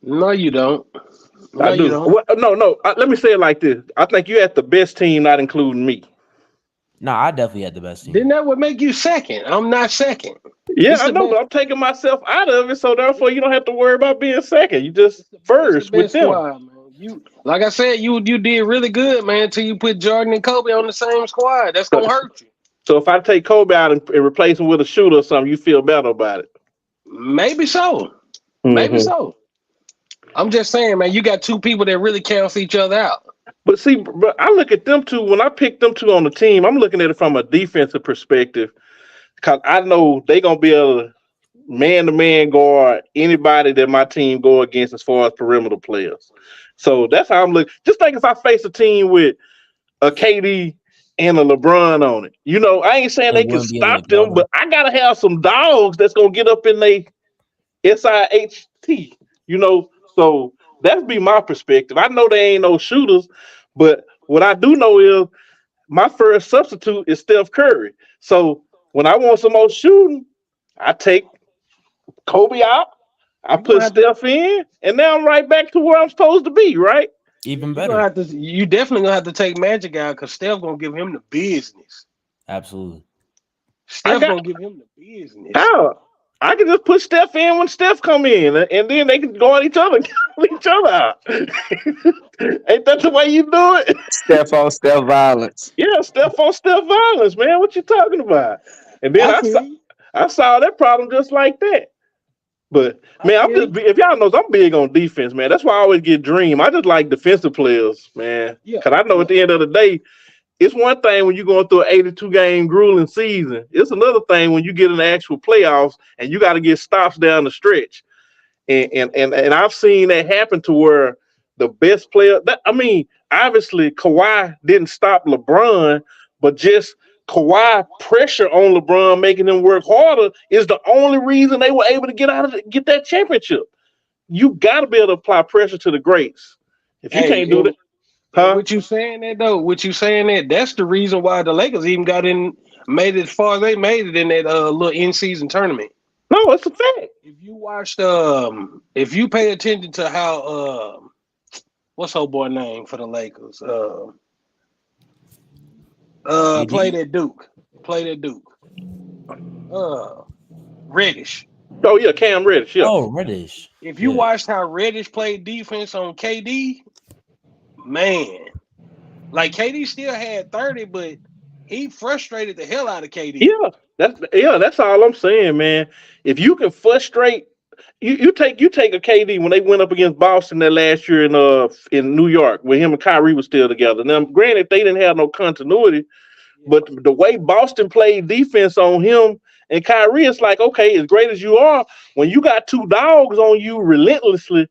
No, you don't. I No, you do. don't. Well, no. Let me say it like this. I think you had the best team, not including me. No, I definitely had the best Then team. that would make you second. I'm not second. Yeah, This I the know, but best. I'm taking myself out of it, so This, therefore you don't have to worry about being second. You just this the first with best them. squad, man. You like I said, you did really good, man. Until you put Jordan and Kobe on the same squad. That's So, gonna hurt you. so if I take Kobe out and replace him with a shooter or something, you feel better about it. Maybe so. Maybe Hmm. so. I'm just saying, man. You got two people that really cancel each other out. But see, but I look at them two when I pick them two on the team. I'm looking at it from a defensive perspective because I know they gonna be able to man to man guard anybody that my team go against as far as perimeter players. So that's how I'm looking. Just think if I face a team with a KD and a LeBron on it. You know, I ain't saying They they can wouldn't be able to stop guard them, them. but I gotta have some dogs that's gonna get up in they SIHT. You know, so that's be my perspective. I know they ain't no shooters, but what I do know is my first substitute is Steph Curry. So when I want some more shooting, I take Kobe out, I You gonna put have to. Steph in, and now I'm right back to where I'm supposed to be, right? Even You gonna better. have to. You definitely gonna have to take Magic out because Steph gonna give him the business. Absolutely. I Steph that gonna give him the business. how I can just put Steph in when Steph come in, and then they can go at each other, kill each other out. Ain't that the way you do it? Steph on Steph violence. Yeah, Steph on Steph violence, man. What you talking about? And then I feel you. I saw that problem just like that. But I man, I'm feel just you. if y'all knows I'm big on defense, man. That's why I always get Dream. I just like defensive players, man. Yeah, Cause I know yeah. at the end of the day, it's one thing when you're going through an 82 game grueling season. It's another thing when you get in the actual playoffs and you got to get stops down the stretch. And I've seen that happen to where the best player. I mean, obviously Kawhi didn't stop LeBron, but just Kawhi pressure on LeBron, making him work harder, is the only reason they were able to get that championship. You got to be able to apply pressure to the greats. If you can't Hey, do that, and huh? what you saying that though? What you saying that? That's the reason why the Lakers even got in, made it as far as they made it in that little in season tournament. No, it's a fact. If you pay attention to how what's old boy name for the Lakers? Played AD? at Duke. Played at Duke. Uh, Reddish. Oh yeah, Cam Reddish. Yeah, Oh, Reddish. If you Yeah. watched how Reddish played defense on KD, man, like KD still had 30, but he frustrated the hell out of KD. That's all I'm saying, man. If you can frustrate, you take a KD when they went up against Boston that last year in New York when him and Kyrie was still together. Now, granted, they didn't have no continuity, Yeah. but the way Boston played defense on him and Kyrie, it's like, okay, as great as you are, when you got two dogs on you relentlessly,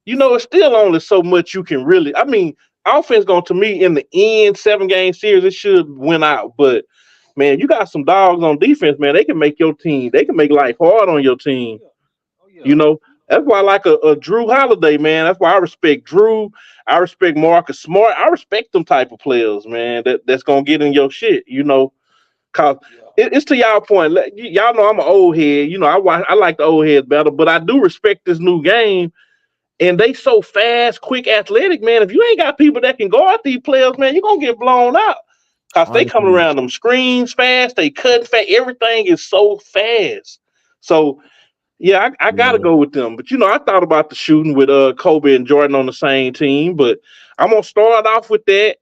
it's still only so much you can really. I mean, offense going to me in the end 7 game series, it should win out. But man, you got some dogs on defense, man. They can make your team. They can make life hard on your Oh team. yeah. Oh You yeah. know, that's why I like a Drew Holiday, man. That's why I respect Drew. I respect Marcus Smart. I respect them type of players, man. That's gonna get in your shit. Cause Yeah. it's to y'all point. Y'all know I'm an old head. I like the old heads better, but I do respect this new game. And they so fast, quick, athletic, man. If you ain't got people that can guard these players, man, you're gonna get blown out. Cause they coming 100%. around them screens fast, they cutting fast, everything is so fast. So yeah, I gotta Yeah. go with them. But I thought about the shooting with Kobe and Jordan on the same team, but I'm gonna start off with that.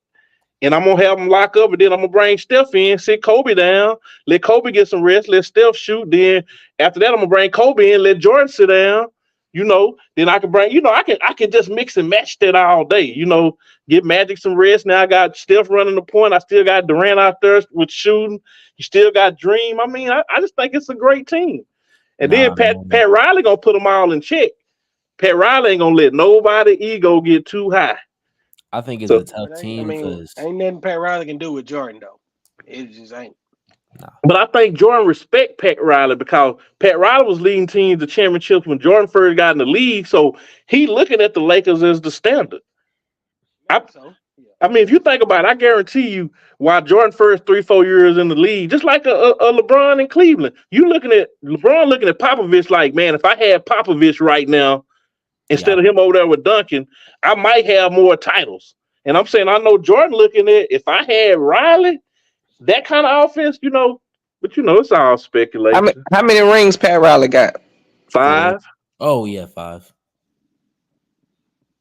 And I'm gonna have them lock up, and then I'm gonna bring Steph in, sit Kobe down, let Kobe get some rest, let Steph shoot. Then after that, I'm gonna bring Kobe in, let Jordan sit down. Then I can bring, I can just mix and match that all day. Give Magic some rest. Now I got Steph running the point. I still got Durant out there with shooting. You still got Dream. I mean, I just think it's a great team. And then Nah, Pat man. Pat Riley gonna put them all in check. Pat Riley ain't gonna let nobody ego get too high. I think it's So a tough But I team mean, because ain't nothing Pat Riley can do with Jordan though. It just ain't. nah. But I think Jordan respect Pat Riley because Pat Riley was leading teams to championships when Jordan first got in the league. So he looking at the Lakers as the standard. I So yeah. I mean, if you think about it, I guarantee you, while Jordan first 3-4 years in the league, just like a LeBron in Cleveland, you looking at LeBron looking at Popovich like, man, if I had Popovich right now, instead of him over there with Duncan, I might have more titles. And I'm saying I know Jordan looking at if I had Riley, that kind of offense, but it's all speculation. How many rings Pat Riley got? 5. Oh yeah, 5.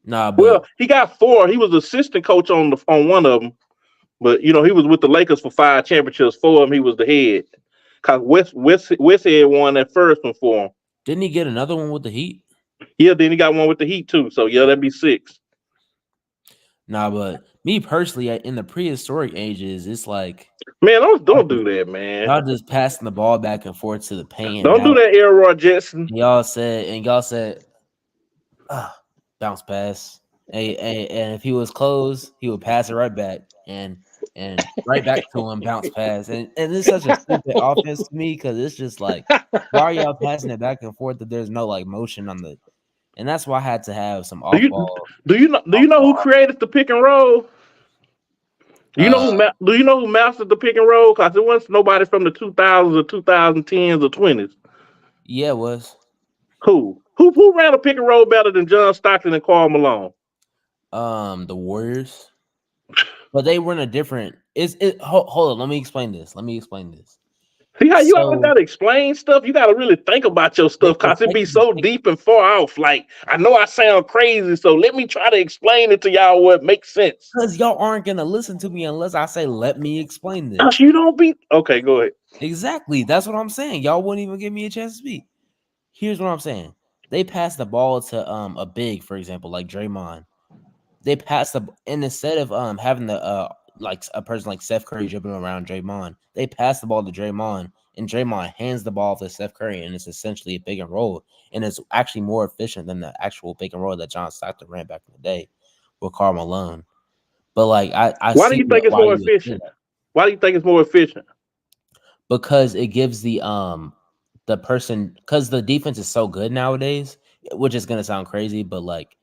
Nah, but Well, he got 4. He was assistant coach on one of them, but he was with the Lakers for 5 championships. 4 of them he was the head. Cause Westhead won that first one for him. didn't he get another one with the Heat? Yeah, then he got one with the Heat too. So yeah, that'd be 6. Nah, but me personally, in the prehistoric ages, it's like, man, don't do that, man. y'all just passing the ball back and forth to the paint. Don't do that, Elroy Jetson. Y'all said, bounce pass. And if he was closed, he would pass it right back and right back to him, bounce pass. And it's such a stupid offense to me because it's just like, why are y'all passing it back and forth that there's no like motion on the? And that's why I had to have some off ball. Do you know who created the pick and roll? Do you know who mastered the pick and roll? Because it wasn't nobody from the 2000s or 2010s or 20s. Yeah, it was. Who ran a pick and roll better than John Stockton and Karl Malone? The Warriors, but they were in a different. Hold on. Let me explain this. See how you always gotta explain stuff? You gotta really think about your stuff because it be so deep and far off. Like, I know I sound crazy, so let me try to explain it to y'all what makes sense. Because y'all aren't gonna listen to me unless I say, let me explain this. You don't be okay, go ahead. Exactly. That's what I'm saying. Y'all wouldn't even give me a chance to speak. Here's what I'm saying. They pass the ball to a big, for example, like Draymond. They pass and instead of having the like a person like Steph Curry dribbling around Draymond, they pass the ball to Draymond, and Draymond hands the ball to Steph Curry, and it's essentially a pick and roll, and it's actually more efficient than the actual pick and roll that John Stockton ran back in the day with Karl Malone. But like, why do you think it's more efficient? Why do you think it's more efficient? Because it gives the person, because the defense is so good nowadays, which is gonna sound crazy, but like,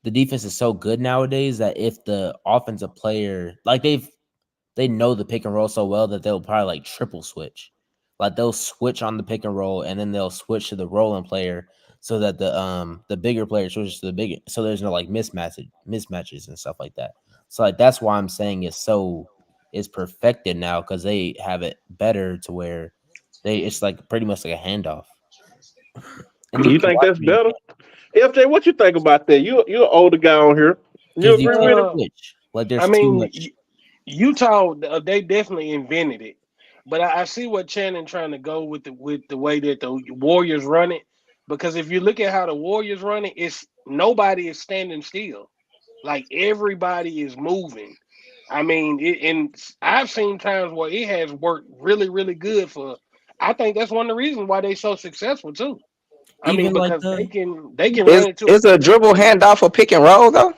the defense is so good nowadays that if the offensive player, like they know the pick and roll so well that they'll probably like triple switch. Like they'll switch on the pick and roll and then they'll switch to the rolling player so that the bigger player switches to the bigger, so there's no like mismatches and stuff like that. So like that's why I'm saying it's perfected now because they have it better to where it's like pretty much like a handoff. And you think that's better? FJ, what you think about that? You're an older guy on here. You agree with it? Like there's too much. Utah, they definitely invented it, but I see what Channing trying to go with the way that the Warriors run it. Because if you look at how the Warriors run it, it's nobody is standing still. Like everybody is moving. I mean, and I've seen times where it has worked really, really good for. I think that's one of the reasons why they're so successful too. I mean, because they can run into. Is a dribble handoff a pick and roll though?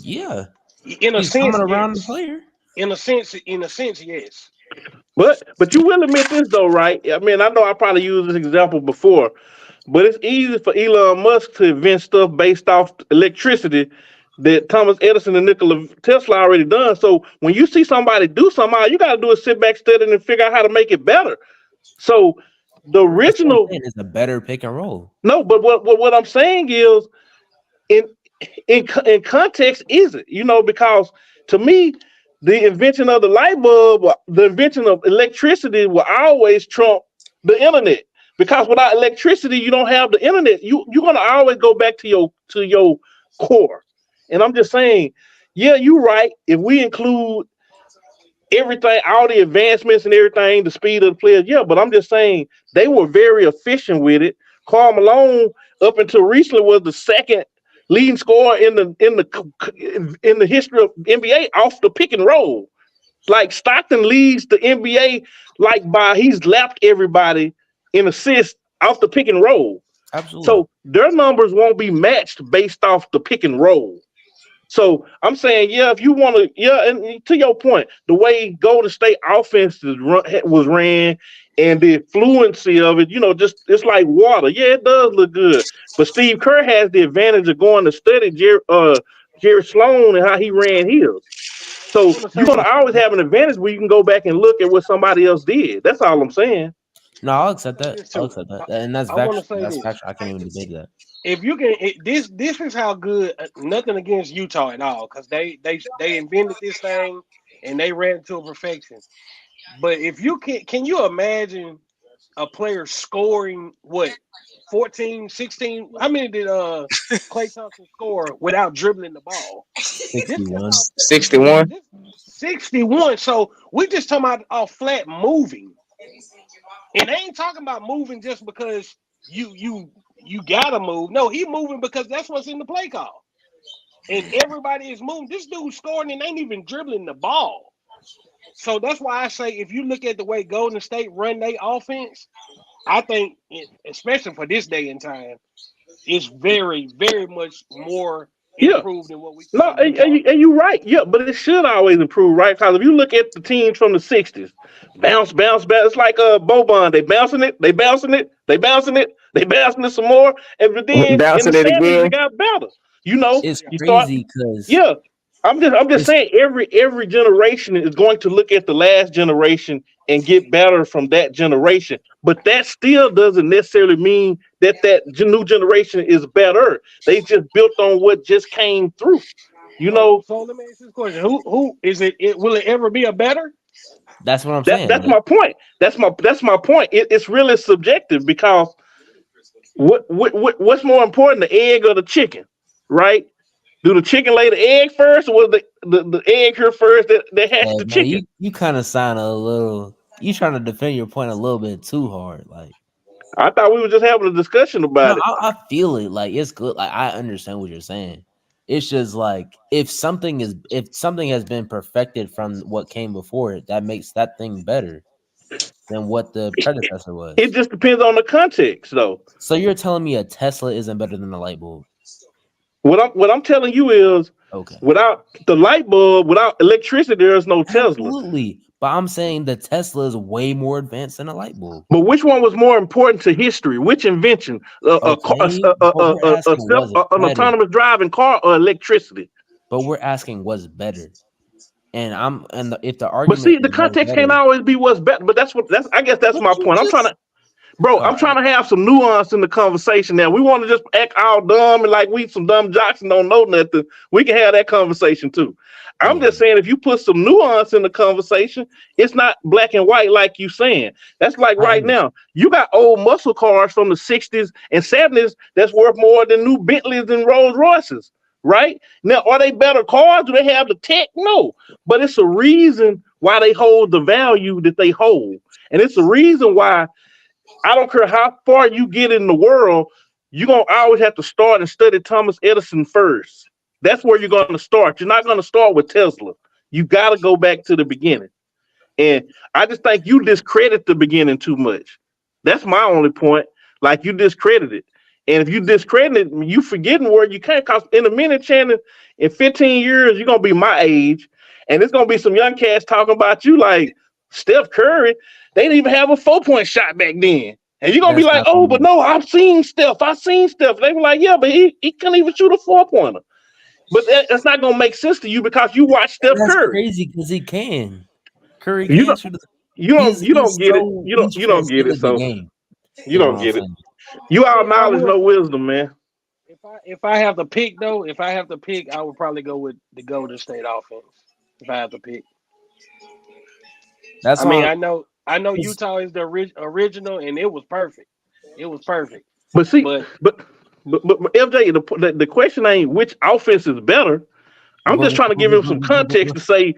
Yeah, in a sense, coming around the player. In a sense, yes. But you will admit this though, right? I mean, I know I probably used this example before, but it's easy for Elon Musk to invent stuff based off electricity that Thomas Edison and Nikola Tesla already done. So when you see somebody do something, all you got to do is sit back, study, and figure out how to make it better. So the original is a better pick and roll. No, but what I'm saying is, in context, is it? Because to me, the invention of the light bulb, the invention of electricity, will always trump the internet. Because without electricity, you don't have the internet. You're gonna always go back to your core. And I'm just saying, yeah, you're right. If we include everything, all the advancements and everything, the speed of the players, yeah. But I'm just saying they were very efficient with it. Karl Malone, up until recently, was the second leading scorer in the history of NBA off the pick and roll. Like Stockton leads the NBA he's lapped everybody in assists off the pick and roll. Absolutely. So their numbers won't be matched based off the pick and roll. So I'm saying, yeah, if you want to, yeah, and to your point, the way Golden State offense was ran and the fluency of it, just it's like water. Yeah, it does look good. But Steve Kerr has the advantage of going to study Jerry Sloan and how he ran his. So you're going to always have an advantage where you can go back and look at what somebody else did. That's all I'm saying. No, I'll accept that. And that's factual. I can't even debate that. if you can, this is how good. Nothing against Utah at all, because they invented this thing and they ran it to a perfection. But if you can you imagine a player scoring what 14, 16? How many did Klay Thompson score without dribbling the ball? This is 61. 61. 61. So we just talking about all flat moving. And they ain't talking about moving just because you gotta move. No, he moving because that's what's in the play call. And everybody is moving. This dude scoring and ain't even dribbling the ball. So that's why I say if you look at the way Golden State run their offense, I think, especially for this day and time, it's very, very much more improved than what we see. No, and you're right. Yeah, but it should always improve, right? Because if you look at the teams from the 60s, bounce. It's like Boban. They bouncing it, they bouncing it some more. And then in the Bouncing it 70s, again. it got better. You know, It's you start. crazy because Yeah, I'm just saying every generation is going to look at the last generation and get better from that generation. But that still doesn't necessarily mean that new generation is better. They just built on what just came through. You know, So let me ask this question: Who is it? Will it ever be a better? that's what I'm saying. that's my point. That's my point. It's really subjective because what's more important, the egg or the chicken, right? Do the chicken lay the egg first, or was the egg here first that hatched the Man, chicken? you kind of sound a little. You trying to defend your point a little bit too hard, like. I thought we were just having a discussion about it. I feel it. Like it's good. Like I understand what you're saying. It's just like if something has been perfected from what came before it, that makes that thing better than what the predecessor was. It just depends on the context, though. So you're telling me a Tesla isn't better than a light bulb? What I'm telling you is, Okay. without the light bulb, without electricity, there is no Tesla. Absolutely. But I'm saying the Tesla is way more advanced than a light bulb. But which one was more important to history? Which invention? An autonomous driving car or electricity? But we're asking what's better. And if the But argument, see, the context can't always be what's better. But I guess that's my point. I'm trying to have some nuance in the conversation now. We want to just act all dumb and like we some dumb jocks and don't know nothing. We can have that conversation too. I'm just saying, if you put some nuance in the conversation, it's not black and white like you saying. That's like right now, you got old muscle cars from the 60s and 70s that's worth more than new Bentleys and Rolls Royces, right? Now, are they better cars? Do they have the tech? No, but it's a reason why they hold the value that they hold. And it's a reason why I don't care how far you get in the world, you're going to always have to start and study Thomas Edison first. That's where you're going to start. You're not going to start with Tesla. You got to go back to the beginning. And I just think you discredit the beginning too much. That's my only point. Like, you discredit it. And if you discredit it, you forgetting where you came. Because in a minute, Shannon, in 15 years, you're going to be my age. And it's going to be some young cats talking about you like Steph Curry. They didn't even have a 4-point shot back then. And you're going to be like, oh, but no, I've seen Steph. They were like, yeah, but he couldn't even shoot a 4-pointer. But that's not going to make sense to you because you watch Steph Curry. That's crazy because he can. Curry can. You don't get it. You don't get it. So you don't get it. You all knowledge, no wisdom, man. If I have to pick, I would probably go with the Golden State offense. If I have to pick. I know Utah is the original, and it was perfect. But see, but FJ, the question ain't which offense is better. I'm just trying to give him some context to say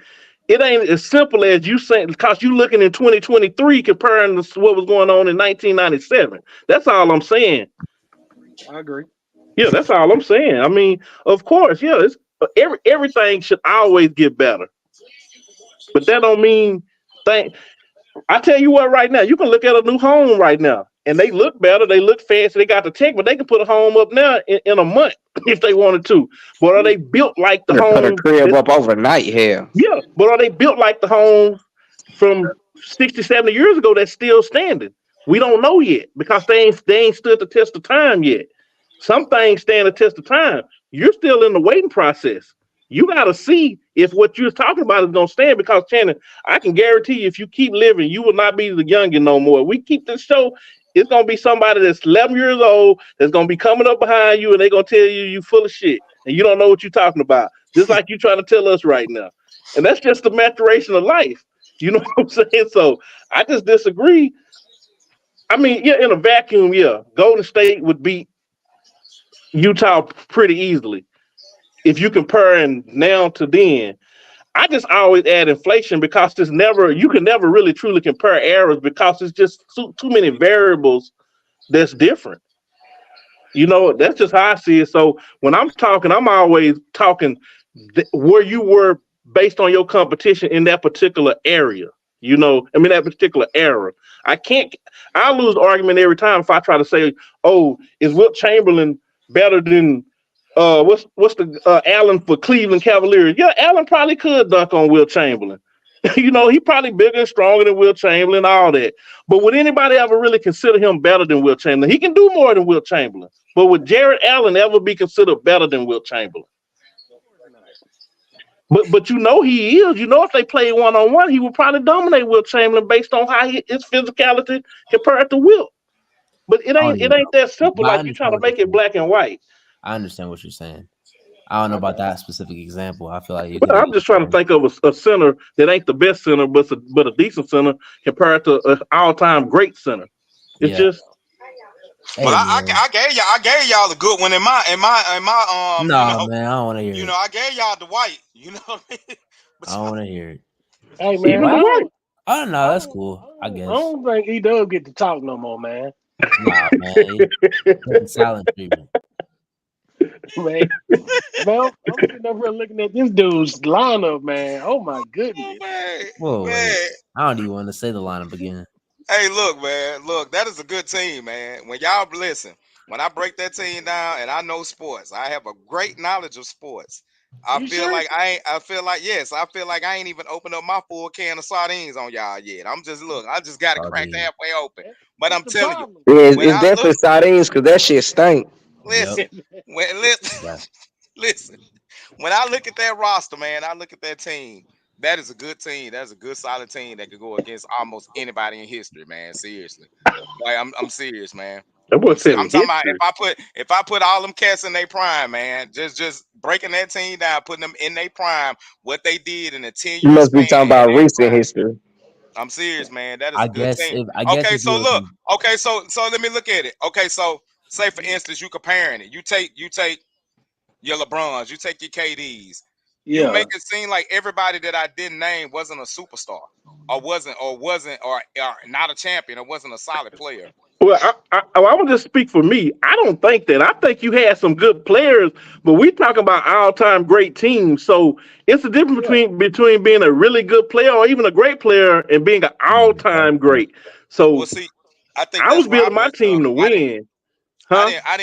it ain't as simple as you saying because you looking in 2023 comparing to what was going on in 1997. That's all I'm saying. I agree. Yeah, that's all I'm saying. I mean, of course, yeah, it's everything should always get better, but that don't mean I tell you what, right now, you can look at a new home right now, and they look better, they look fancy, they got the tech, but they can put a home up now in a month if they wanted to. But are they built like the home? Put a crib up overnight here. Yeah, but are they built like the home from 60, 70 years ago that's still standing? We don't know yet because they ain't stood the test of time yet. Some things stand the test of time. You're still in the waiting process. You got to see if what you're talking about is going to stand because, Shannon, I can guarantee you if you keep living, you will not be the youngin no more. We keep this show It's gonna be somebody that's 11 years old that's gonna be coming up behind you, and they're gonna tell you full of shit, and you don't know what you're talking about, just like you trying to tell us right now. And that's just the maturation of life. You know what I'm saying? So I just disagree. I mean, yeah, in a vacuum, yeah, Golden State would beat Utah pretty easily if you comparing now to then. I just always add inflation because there's never you can never really truly compare eras because it's just too many variables that's different. You know, that's just how I see it. So when I'm talking, I'm always talking where you were based on your competition in that particular area. You know, I mean that particular era. I can't. I lose the argument every time if I try to say, "Oh, is Wilt Chamberlain better than what's the Allen for Cleveland Cavaliers?" Yeah, Allen probably could dunk on Wilt Chamberlain. You know, he probably bigger and stronger than Wilt Chamberlain, all that. But would anybody ever really consider him better than Wilt Chamberlain? He can do more than Wilt Chamberlain. But would Jared Allen ever be considered better than Wilt Chamberlain? But you know he is. You know if they play one on one, he would probably dominate Wilt Chamberlain based on how his physicality compared to Wilt. But it ain't that simple. Like you trying to make it black and white. I understand what you're saying. I don't know about that specific example. I feel like I'm just trying to think of a center that ain't the best center, but a decent center compared to an all-time great center. It's just. Hey, but I gave y'all a good one in my no, you know, man, I don't want to hear it. You know, I gave y'all Dwight. You know what I mean? I don't want to hear it. Hey man, I don't know. That's cool. I guess. I don't think he does get to talk no more, man. Nah, man. Silent treatment. Man, I'm sitting up here looking at this dude's lineup, man. Oh my goodness. Whoa, man. I don't even want to say the lineup again. Hey, look, man. Look, that is a good team, man. When y'all listen, when I break that team down, and I know sports, I have a great knowledge of sports. I feel like I ain't even opened up my full can of sardines on y'all yet. I just got it cracked halfway open. But I'm telling you, it's definitely sardines because that shit stink. Listen, listen. When I look at that roster, man, I look at that team. That is a good team. That's a good, solid team that could go against almost anybody in history, man. Seriously, like I'm serious, man. I'm talking about if I put all them cats in their prime, man, just breaking that team down, putting them in their prime, what they did in a 10 years. You must be talking about recent history. I'm serious, man. That is a good team. So let me look at it. Okay, so say for instance, you comparing it. You take your LeBrons, you take your KDs. Yeah. You make it seem like everybody that I didn't name wasn't a superstar, or not a champion, or wasn't a solid player. Well, I want to just speak for me. I don't think that. I think you had some good players, but we talking about all-time great teams. So it's the difference between being a really good player or even a great player and being an all-time great. So I think I was building my team to win. I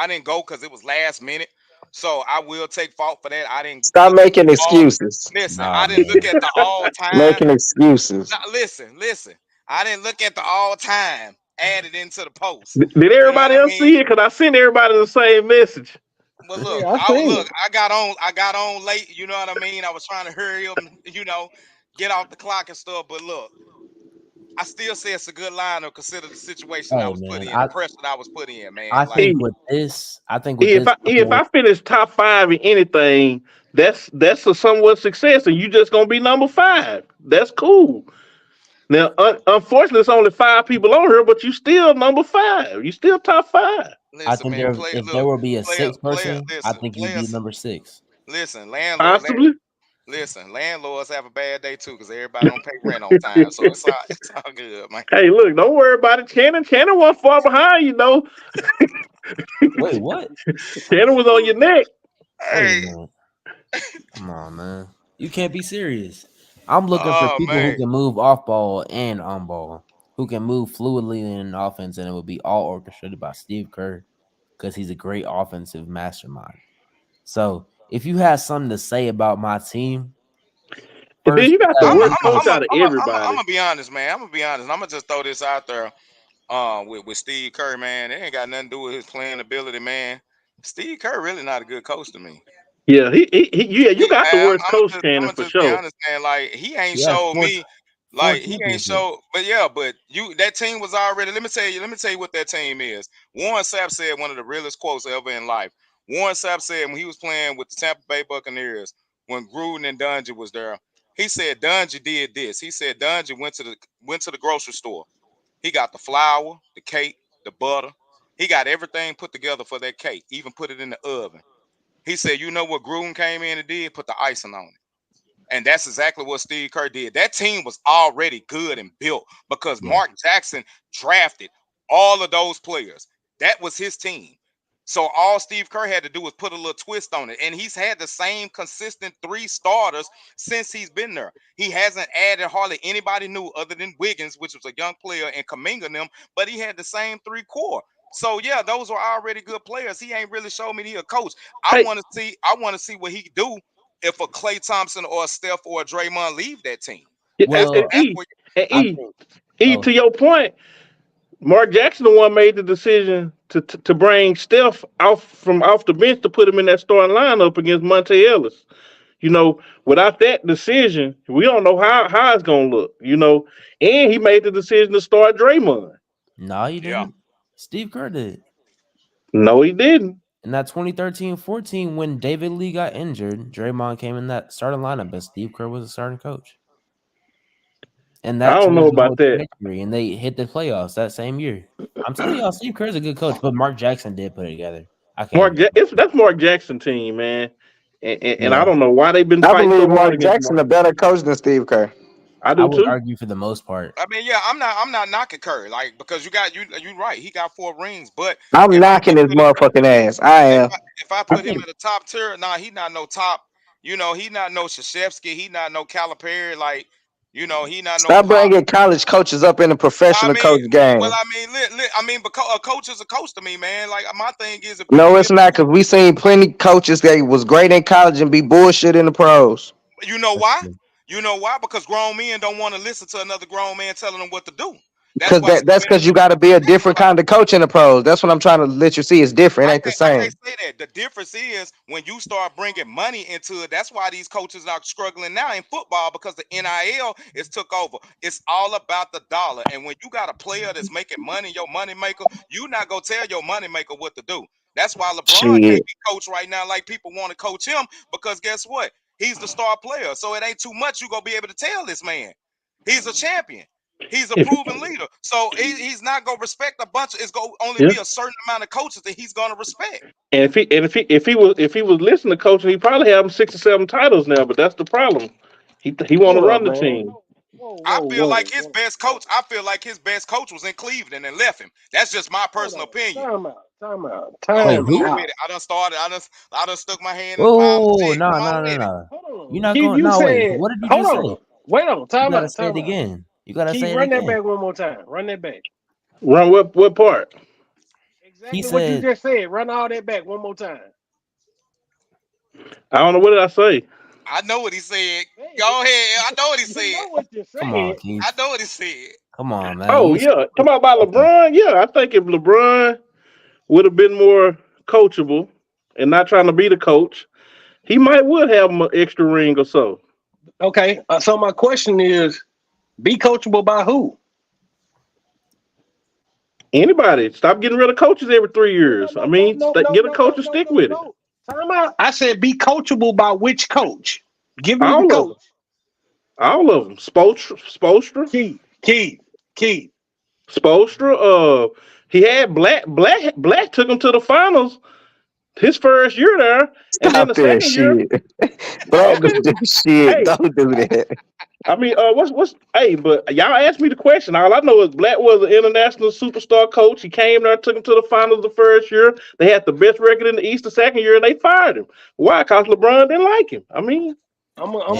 didn't go because it was last minute. So I will take fault for that. I didn't stop making excuses. Listen, I didn't look at the all-time. Making excuses. Listen. I didn't look at the all-time added into the post. Did everybody else see it? Because I sent everybody the same message. Well, look, I got on late. You know what I mean? I was trying to hurry up, get off the clock and stuff. But look, I still say it's a good lineup. Consider the situation I was put in, the pressure that I was put in, man. If I finish top 5 in anything, that's a somewhat success, and you just gonna be number 5. That's cool. Now, unfortunately, it's only 5 people on here, but you still number 5. You still top 5. Listen, I think if there will be a 6th person, I think you'd be number 6. Listen, landlords have a bad day too because everybody don't pay rent on time, so it's all good, man. Hey, look, don't worry about it. Shannon wasn't far behind you, though. Wait, what? Shannon was on your neck. Hey, come on, man. You can't be serious. I'm looking for people who can move off ball and on ball, who can move fluidly in offense, and it will be all orchestrated by Steve Kerr because he's a great offensive mastermind. So if you have something to say about my team, then you got the worst coach out of everybody. I'm gonna be honest, man. I'm gonna just throw this out there. With Steve Kerr, man, it ain't got nothing to do with his playing ability, man. Steve Kerr really not a good coach to me. Yeah, you got the worst coach, Shannon, for sure. Honest, man, like he ain't showed me. 4 Like he ain't championships. show, but yeah, but that team was already. Let me tell you what that team is. Warren Sapp said one of the realest quotes ever in life. Warren Sapp said when he was playing with the Tampa Bay Buccaneers, when Gruden and Dungy was there, he said Dungy did this. He said Dungy went to the grocery store. He got the flour, the cake, the butter. He got everything put together for that cake, even put it in the oven. He said, you know what Gruden came in and did? Put the icing on it. And that's exactly what Steve Kerr did. That team was already good and built because Yeah. Mark Jackson drafted all of those players. That was his team. So all Steve Kerr had to do was put a little twist on it. And he's had the same consistent 3 starters since he's been there. He hasn't added hardly anybody new other than Wiggins, which was a young player, and Kuminga and them, but he had the same 3 core. So yeah, those were already good players. He ain't really showed me he a coach. I want to see what he do if a Klay Thompson or a Steph or a Draymond leave that team. Well, To your point, Mark Jackson the one made the decision to bring Steph off the bench to put him in that starting lineup against Monte Ellis. You know, without that decision, we don't know how it's gonna look. You know, and he made the decision to start Draymond. No, he didn't. Steve Kerr did. No, he didn't. In that 2013-14, when David Lee got injured, Draymond came in that starting lineup, but Steve Kerr was the starting coach. And that I don't know about that. And they hit the playoffs that same year. I'm telling y'all, Steve Kerr's a good coach, but Mark Jackson did put it together. That's Mark Jackson team, man. And I don't know why they've been fighting. I believe Mark Jackson a better coach than Steve Kerr. I do too. Argue for the most part. I mean, yeah, I'm not knocking Curry, like, because you're right. He got 4 rings, but I'm knocking his motherfucking ass. I am. If I put him at the top tier, he not no top. You know, he not no Krzyzewski. He not no Calipari. Like, you know, he not no. Stop bringing college coaches up in the professional coach game. Well, I mean, because a coach is a coach to me, man. Like, my thing is, no, it's not, because we seen plenty coaches that was great in college and be bullshit in the pros. You know why? You know why? Because grown men don't want to listen to another grown man telling them what to do. That's because you got to be a different kind of coach in the pros. That's what I'm trying to let you see. It's different. It ain't the same. I can't say that. The difference is when you start bringing money into it. That's why these coaches are struggling now in football, because the NIL is took over. It's all about the dollar. And when you got a player that's making money, your money maker, you not gonna tell your money maker what to do. That's why LeBron can't be coached right now like people want to coach him, because guess what? He's the star player. So it ain't too much you gonna be able to tell this man. He's a champion. He's a proven leader. So he's not gonna respect a bunch. It's gonna only be a certain amount of coaches that he's gonna respect. And if he was listening to coaching, he probably have 6 or 7 titles now. But that's the problem. He want to run the team. I feel like his best coach was in Cleveland and left him. That's just my personal opinion. Time out. I done started. I done stuck my hand. No. You're not going. No, wait. What did you just say? Wait on. Time out. Say it again. You gotta say it run again. That back one more time. Run that back. Run what part? Exactly what you just said. Run all that back one more time. I don't know, what did I say? I know what he said. Go ahead. I know what he said. You know what you said. Come on, Keith. I know what he said. Come on, man. Oh yeah. Come on about LeBron. Yeah, I think if LeBron would have been more coachable and not trying to be the coach, he would have an extra ring or so. Okay. So my question is, be coachable by who? Anybody. Stop getting rid of coaches every 3 years. Get a coach and stick with it. Time out. I said be coachable by which coach? Give me the coach. All of them. Spoelstra. Keith. Spoelstra. He had Black took him to the finals his first year there. Stop that shit. Don't do this shit. Don't do that. I mean, but y'all asked me the question. All I know is Black was an international superstar coach. He came there, took him to the finals the first year. They had the best record in the East the second year, and they fired him. Why? Because LeBron didn't like him. I mean, he was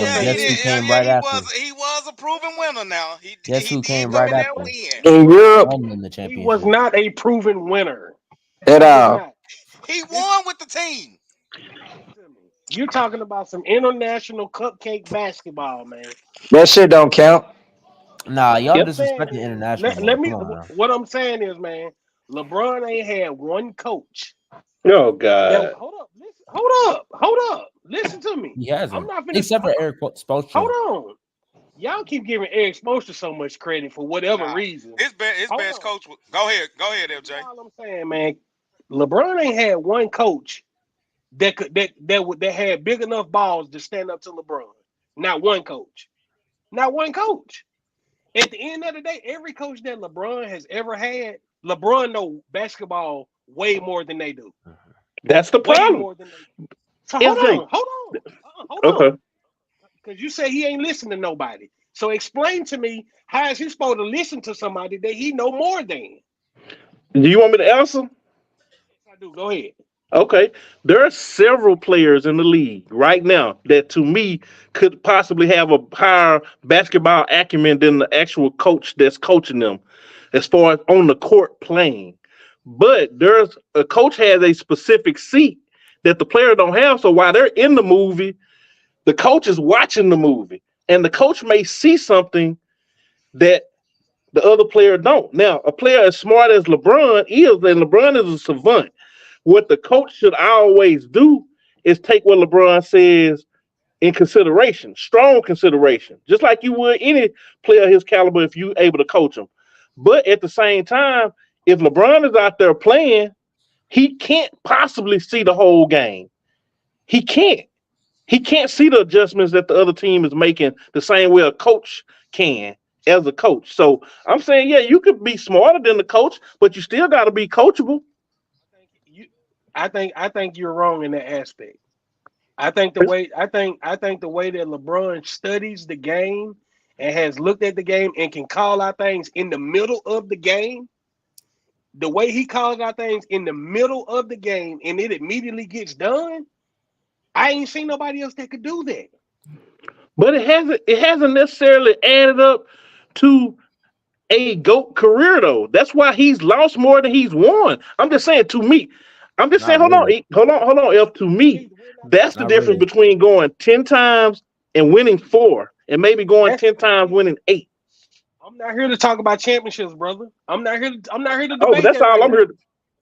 a proven winner now. Guess who came right after? In Europe, he was not a proven winner. At all. He won with the team. You're talking about some international cupcake basketball, man. That shit don't count. Nah, y'all disrespecting international. What I'm saying is, man, LeBron ain't had one coach. Oh God. Hold up. Listen to me. He hasn't. I'm not finished. Except for Eric Spoelstra. Hold on. Y'all keep giving Eric Spoelstra so much credit for whatever Nah, reason. his Hold best on. coach. Go ahead, That's FJ. all I'm saying, man. LeBron ain't had one coach that had big enough balls to stand up to LeBron. Not one coach. Not one coach. At the end of the day, every coach that LeBron has ever had, LeBron know basketball way more than they do. That's the Way problem. more than they do. So FJ. hold on. Okay. Because you say he ain't listening to nobody. So explain to me, how is he supposed to listen to somebody that he know more than? Do you want me to answer? Yes, I do. Go ahead. Okay. There are several players in the league right now that to me could possibly have a higher basketball acumen than the actual coach that's coaching them as far as on the court playing. But there's a coach has a specific seat that the player don't have. So while they're in the movie, the coach is watching the movie. And the coach may see something that the other player don't. Now, a player as smart as LeBron is, and LeBron is a savant. What the coach should always do is take what LeBron says in consideration, strong consideration, just like you would any player of his caliber if you able to coach him. But at the same time, if LeBron is out there playing, he can't possibly see the whole game. He can't. He can't see the adjustments that the other team is making the same way a coach can as a coach. So I'm saying, yeah, you could be smarter than the coach, but you still got to be coachable. I think you're wrong in that aspect. I think the way that LeBron studies the game and has looked at the game and can call out things in the middle of the game, the way he calls out things in the middle of the game and it immediately gets done, I ain't seen nobody else that could do that. But it hasn't necessarily added up to a GOAT career though. That's why he's lost more than he's won. I'm just saying to me. I'm just saying, Not really. hold on, F. To me, that's the Not difference really. between going 10 times and winning 4, and maybe going That's 10 times winning 8. I'm not here to talk about championships, brother. I'm not here to Oh, but debate that's that all right I'm now. here.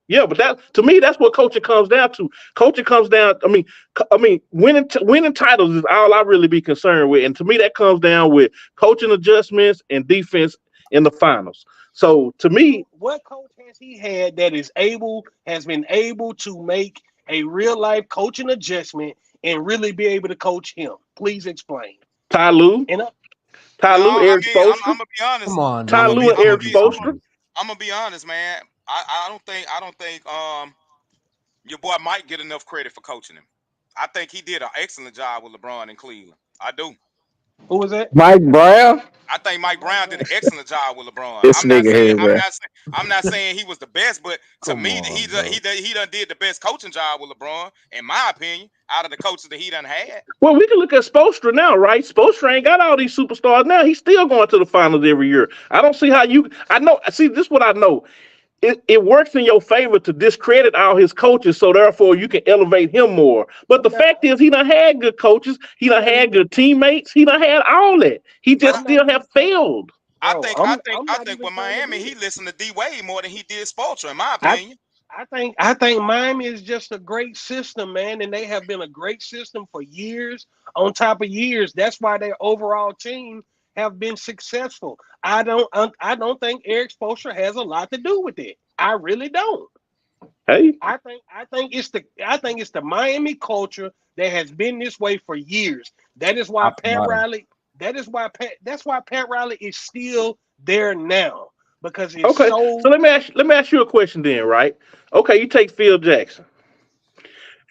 Yeah, but that to me, that's what coaching comes down to. Coaching comes down. I mean, winning titles is all I really be concerned with, and to me, that comes down with coaching adjustments and defense in the finals. So to me, What coach has he had that has been able to make a real life coaching adjustment and really be able to coach him? Please explain. Ty Lue, And Ty No, Lue, I Eric mean, Spoelstra, I'm gonna be honest. Come on, Ty dude. Lue and You I'm gonna Eric can't be be Spoelstra. serious. I'm gonna be honest, man. I don't think your boy might get enough credit for coaching him. I think he did an excellent job with LeBron in Cleveland. I do. who was that? Mike Brown. I think Mike Mike Brown did an Brown. excellent job with LeBron. This nigga here, bro. I'm not saying he was the best, but to Come me, on, bro. he done did the best coaching job with LeBron, in my opinion, out of the coaches that he done had. Well, we can look at Spoelstra now, right? Spoelstra ain't got all these superstars now. He's still going to the finals every year. I don't see how you. I know. See, this is what I know. It works in your favor to discredit all his coaches, so therefore you can elevate him more. But the I'm not. fact is, he done had good coaches. He done I'm not had even. good teammates. He done had all that. He But just I'm not still even. have failed. I Bro, think I I'm. think I'm I not think even with trying to Miami, do he this. listened to D Wade more than he did Spoelstra, in my I. opinion. I think Miami is just a great system, man, and they have been a great system for years on top of years. That's why their overall team have been successful. I don't think Eric Spoelstra has a lot to do with it. I really don't. Hey, I think it's the Miami culture that has been this way for years. That is why Top to Pat bottom. Riley. That's why Pat Riley is still there now because it's okay. So so. let me ask you a question then, right? Okay, you take Phil Jackson.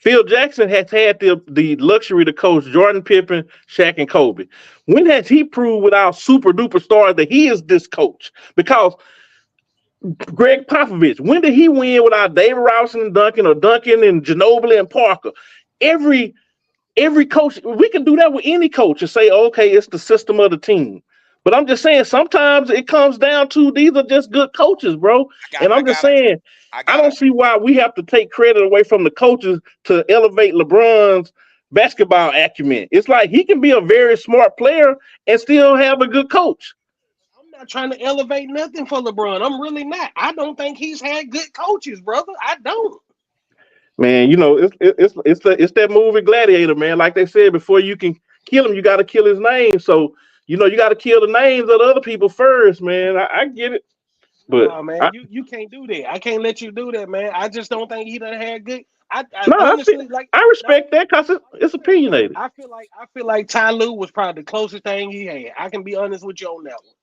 Phil Jackson has had the luxury to coach Jordan Pippen, Shaq, and Kobe. When has he proved without super duper stars that he is this coach? Because Greg Popovich, when did he win without David Robinson and Duncan or Duncan and Ginobili and Parker? Every every coach, we can do that with any coach and say, okay, it's the system of the team. But I'm just saying, sometimes it comes down to these are just good coaches, bro. And I I'm just got saying, I I got don't see why we have to take credit away from the coaches to elevate LeBron's basketball acumen. It's like he can be a very smart player and still have a good coach. I'm not trying to elevate nothing for LeBron. I'm really not. I don't think he's had good coaches, brother. I don't. Man, it's that movie Gladiator, man. Like they said, before you can kill him, you got to kill his name. So you got to kill the names of the other people first, man. I get it, but Oh man, you can't do that. I can't let you do that, man. I just don't think he done had good. I no, honestly like. I respect that because it's opinionated. I feel like Ty Lue was probably the closest thing he had. I can be honest with you on that one.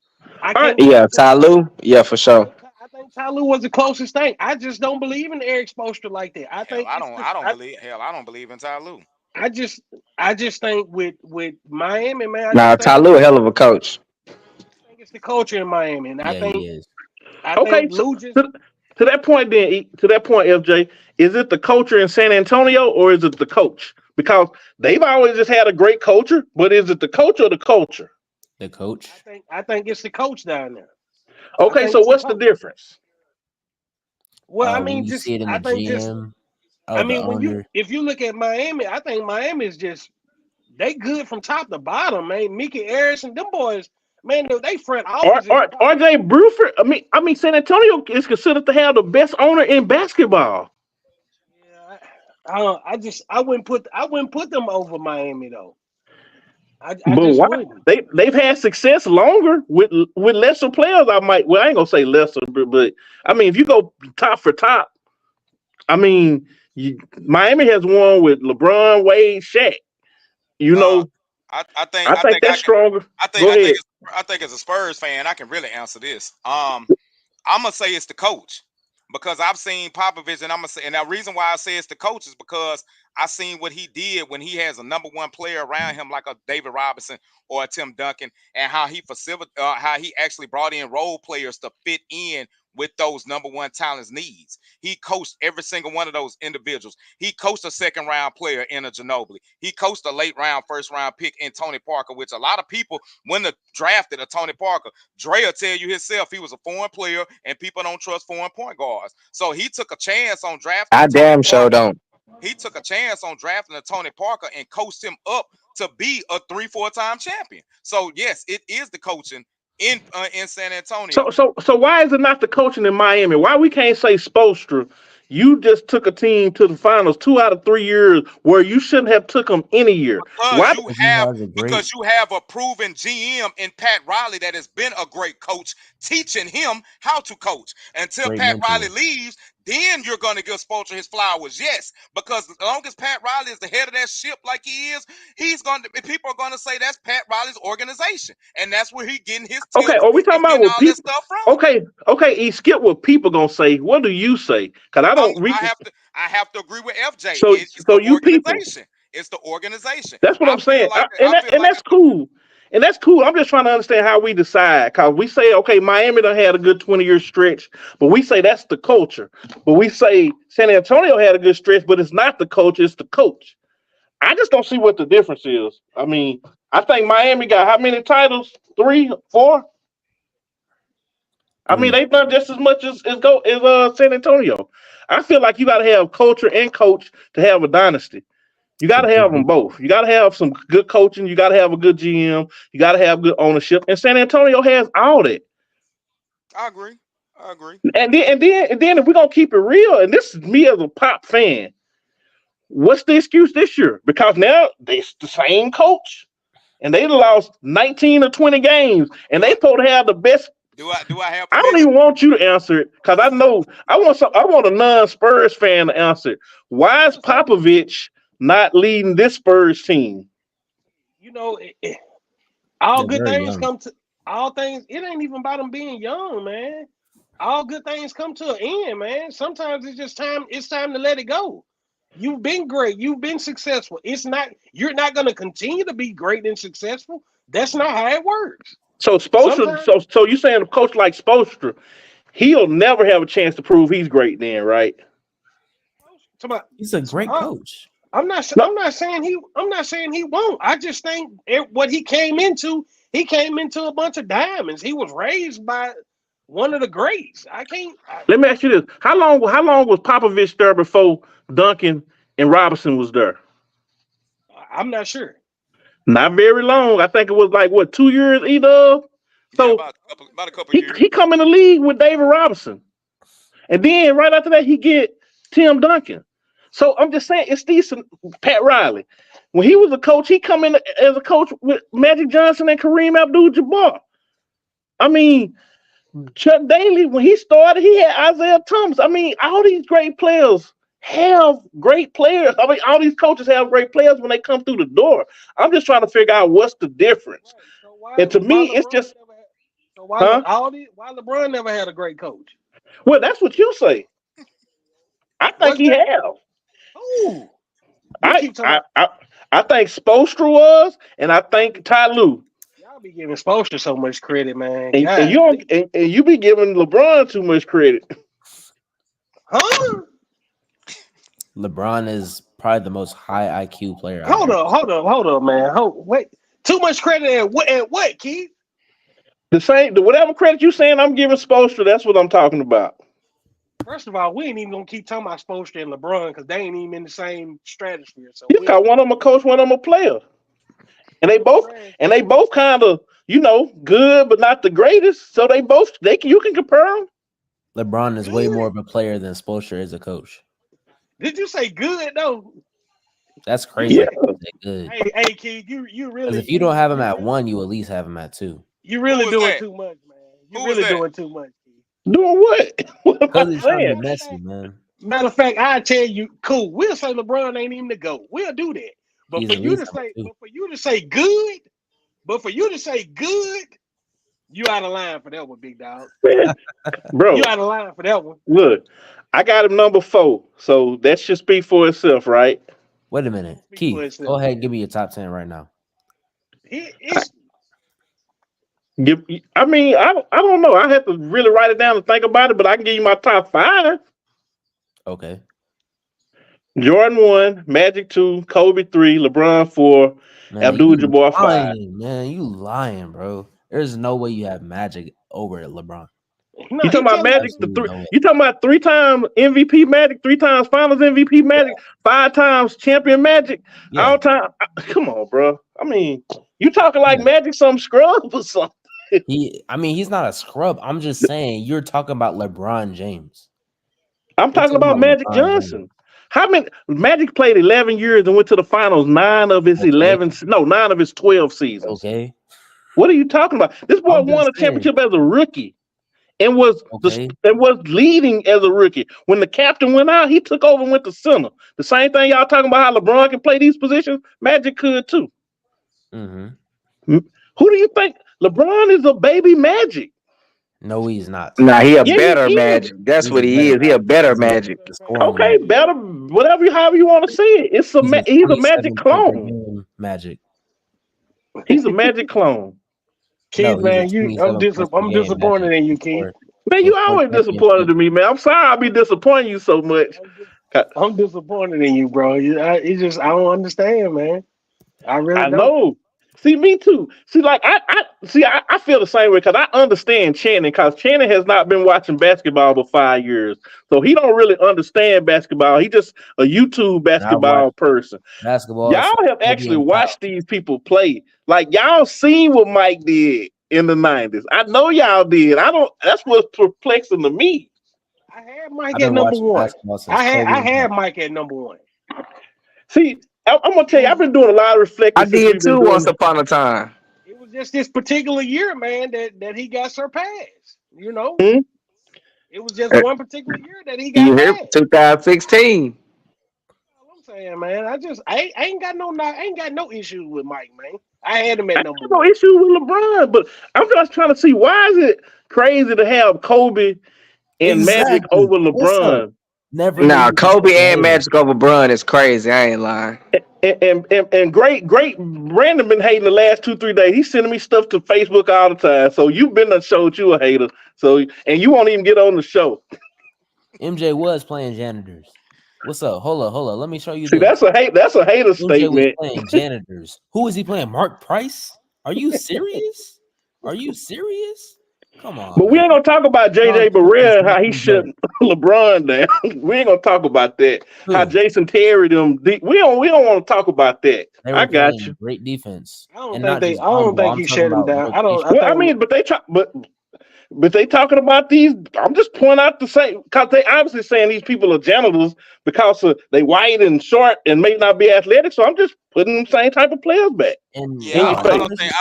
I All right, can't. Yeah, Ty Lue. Yeah, for sure. I think Ty Lue was the closest thing. I just don't believe in Eric Spoelstra like that. I Hell, think I it's don't. the, I don't believe. Hell, I don't believe in Ty Lue. I just think with Miami, man. I Nah, just Ty think Lue a hell of a coach. it's the culture in Miami, and Yeah, he is. I okay. think Lue just. To that point, FJ, is it the culture in San Antonio or is it the coach? Because they've always just had a great culture, but is it the coach or the culture? The coach. I think it's the coach down there. Okay, so what's the difference? Well, I When mean, you just see it in I the think just GM. I The mean, owner. if you look at Miami, I think Miami is just they good from top to bottom, man. Mickey Harrison, them boys, man, they front office. RJ Bruford. I mean, San Antonio is considered to have the best owner in basketball. Yeah, I wouldn't put them over Miami though. I But just why? wouldn't. They've had success longer with lesser players. I ain't gonna say lesser, but I mean, if you go top for top, I mean, Miami has won with LeBron, Wade, Shaq. I think that's stronger. Go ahead. I think as a Spurs fan, I can really answer this. I'm gonna say it's the coach because I've seen Popovich, and I'm gonna say, and the reason why I say it's the coach is because I seen what he did when he has a number one player around him like a David Robinson or a Tim Duncan, and how he how he actually brought in role players to fit in with those number one talents' needs. He coached every single one of those individuals. He coached a second round player in a Ginobili. He coached a late round, first round pick in Tony Parker, which a lot of people, when they drafted a Tony Parker, Dre will tell you himself he was a foreign player and people don't trust foreign point guards. So he took a chance on drafting. I damn sure don't. He took a chance on drafting a Tony Parker and coached him up to be a 3-4 time champion. So yes, it is the coaching in San Antonio. So why is it not the coaching in Miami? Why we can't say Spoelstra? You just took a team to the finals 2 out of 3 years where you shouldn't have took them any year. Because you have a proven GM in Pat Riley that has been a great coach, teaching him how to coach. Until Pat Riley leaves, then you're going to give Spoelstra his flowers. Yes, because as long as Pat Riley is the head of that ship like he is, people are going to say that's Pat Riley's organization, and that's where he's getting his tips. Okay, are we talking about what people? Stuff from? Okay, skip what people gonna say. What do you say? Because I don't read. I have to agree with FJ. So you people. It's the organization. That's what I'm saying, that's cool. And that's cool. I'm just trying to understand how we decide. Because we say, okay, Miami done had a good 20-year stretch, but we say that's the culture. But we say San Antonio had a good stretch, but it's not the culture, it's the coach. I just don't see what the difference is. I mean, I think Miami got how many titles? 3, 4? I mean, they've done just as much as San Antonio. I feel like you got to have culture and coach to have a dynasty. You got to have them both. You got to have some good coaching. You got to have a good GM. You got to have good ownership. And San Antonio has all that. I agree. And then if we're gonna keep it real, and this is me as a Pop fan, what's the excuse this year? Because now it's the same coach, and they lost 19 or 20 games, and they supposed to have the best. Do I have? I don't even want you to answer it because I know I want a non-Spurs fan to answer it. Why is Popovich not leading this Spurs team? All good things come to all things. It ain't even about them being young, man. All good things come to an end, man. Sometimes it's just time. It's time to let it go. You've been great. You've been successful. You're not going to continue to be great and successful. That's not how it works. So Spoelstra, so you saying a coach like Spoelstra, he'll never have a chance to prove he's great then, right? He's a great coach. I'm not saying he won't. I just think what he came into a bunch of diamonds. He was raised by one of the greats. Let me ask you this: How long was Popovich there before Duncan and Robinson was there? I'm not sure. Not very long. I think it was like 2 years either. So about a couple years. He come in the league with David Robinson, and then right after that he get Tim Duncan. So I'm just saying it's decent. Pat Riley. when he was a coach, he come in as a coach with Magic Johnson and Kareem Abdul-Jabbar. I mean, Chuck Daly, when he started, he had Isaiah Thomas. I mean, all these great players have great players. I mean, all these coaches have great players when they come through the door. I'm just trying to figure out what's the difference. And to me, it's just why LeBron never had a great coach? Well, that's what you say. I think he have. Ooh. I think Spoelstra was, and I think Ty Lue. Y'all be giving Spoelstra so much credit, man. And you be giving LeBron too much credit. Huh? LeBron is probably the most high IQ player. Hold up, man. Wait. Too much credit at what, Keith? Whatever credit you saying I'm giving Spoelstra, that's what I'm talking about. First of all, we ain't even gonna keep talking about Spoelstra and LeBron because they ain't even in the same stratosphere. So you got one of them a coach, one of them a player, and they both kind of good, but not the greatest. So you can compare them. LeBron is way more of a player than Spoelstra is a coach. Did you say good though? That's crazy. Yeah. Good. Hey, Keith, you really. If you don't have him at 1, you at least have him at 2. You really doing too much, man. You really doing too much. Doing what? What am I saying? Messy, man. Matter of fact, I tell you, cool. We'll say LeBron ain't even the GOAT. We'll do that. But for you to say good, you out of line for that one, big dog. Man, bro, you out of line for that one. Look, I got him number 4, so that should speak for itself, right? Wait a minute, Keith. Go ahead and give me your top 10 right now. I mean, I don't know. I have to really write it down and think about it, but I can give you my top 5. Okay. Jordan 1, Magic 2, Kobe 3, LeBron 4, Abdul-Jabbar 5. Man, you lying, bro. There's no way you have Magic over LeBron. No, you talking about Magic? You talking about 3-time MVP Magic, 3 times Finals MVP Magic, 5 times champion Magic, all time? Come on, bro. I mean, you talking like Magic some scrub or something? He's not a scrub. I'm just saying you're talking about LeBron James. I'm talking about Magic Johnson. How many Magic played 11 years and went to the finals 9 of his 12 seasons. Okay. What are you talking about? This boy won a championship as a rookie and was leading as a rookie. When the captain went out, he took over and went to center. The same thing y'all talking about how LeBron can play these positions, Magic could too. Mm-hmm. Who do you think? LeBron is a baby Magic. No, he's not. Nah, he a better Magic. That's what he is. He a better Magic. Okay, better, however you want to say it. He's a Magic clone. Magic. He's a Magic clone. Keith, man, I'm disappointed in you, Keith. Man, you always disappointed in me, man. I'm sorry I'll be disappointing you so much. I'm disappointed in you, bro. I don't understand, man. I know. See, me too. See, like I feel the same way because I understand Channing because Channing has not been watching basketball for 5 years, so he don't really understand basketball. He just a YouTube basketball person. Basketball. Y'all have actually watched these people play. Like y'all seen what Mike did in the 90s. I know y'all did. That's what's perplexing to me. I had Mike at number 1. I had Mike at number 1. See. I'm gonna tell you, I've been doing a lot of reflecting. I did too once upon a time. It was just this particular year, man, that he got surpassed. You know, It was just one particular year that he got. You hear 2016. I'm saying, man, I ain't got no issues with Mike, man. I had him at number 1. No issue with LeBron, but I'm just trying to see why is it crazy to have Kobe and Magic over LeBron. Kobe and Magic over Bron is crazy. I ain't lying. And great Brandon been hating the last 2-3 days. He's sending me stuff to Facebook all the time. So you've been done showed you a hater. So and you won't even get on the show. MJ was playing janitors. What's up? Hold on. Let me show you. See, that's a hater MJ statement. Was playing janitors. Who is he playing? Mark Price? Are you serious? Come on. But we ain't gonna talk about JJ Barea and how he shut LeBron down. We ain't gonna talk about that. How Jason Terry them. We don't want to talk about that. I got you. Great defense. I don't think he shut him down. But they try. But But they talking about these. I'm just pointing out the same because they obviously saying these people are janitors because they white and short and may not be athletic. So I'm just putting them same type of players back. And Yeah, your I face.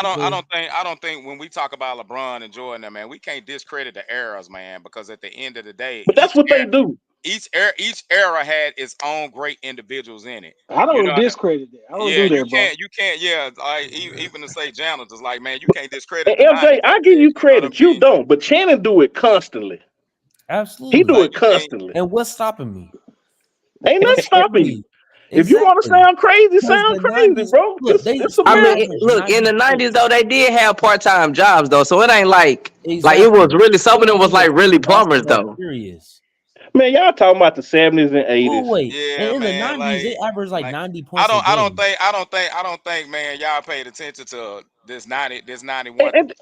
don't think when we talk about LeBron and Jordan, man, we can't discredit the eras, man, because at the end of the day, But that's what they do. Each era had its own great individuals in it. I don't discredit that. I don't do that, bro. You can't. Yeah, even to say janitors, like, man, you can't discredit. And MJ, I give you credit. You don't, but Channing do it constantly. Absolutely, he do it constantly. And what's stopping me? Ain't nothing stopping you. If you want to sound crazy, sound crazy, 90s, bro. Look, look, in the 90s though, they did have part-time jobs though, so it ain't like it was really, some of them was like really plumbers though. Man, y'all talking about the 70s and 80s. Oh, wait. Yeah, and in man, the 90s, they averaged like 90 points. I don't think, man, y'all paid attention to this 91. And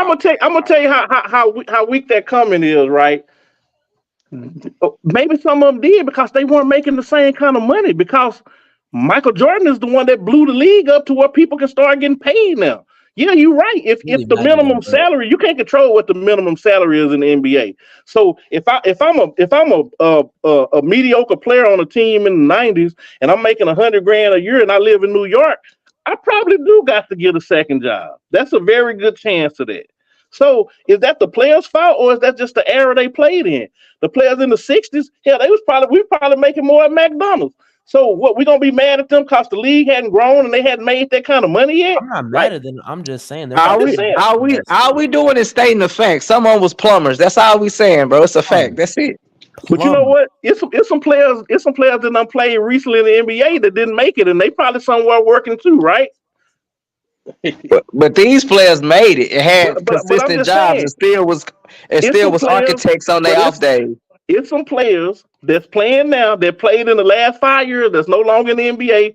I'm gonna tell you how weak that comment is, right? Maybe some of them did because they weren't making the same kind of money, because Michael Jordan is the one that blew the league up to where people can start getting paid now. Yeah, you're right. If the minimum salary, you can't control what the minimum salary is in the NBA. So if I'm a mediocre player on a team in the 90s and I'm making $100,000 a year and I live in New York, I probably do got to get a second job. That's a very good chance of that. So is that the players' fault, or is that just the era they played in? The players in the 60s, hell, we probably making more at McDonald's. So what, we gonna be mad at them because the league hadn't grown and they hadn't made that kind of money yet? I'm not mad at them. I'm just saying. All we doing is stating the fact. Someone was plumbers. That's all we saying, bro. It's a fact. That's it. But you know what? It's some players that done played recently in the NBA that didn't make it, and they probably somewhere working too, right? But these players made it. It had consistent jobs. It still was architects on their off days. It's some players that's playing now that played in the last 5 years that's no longer in the NBA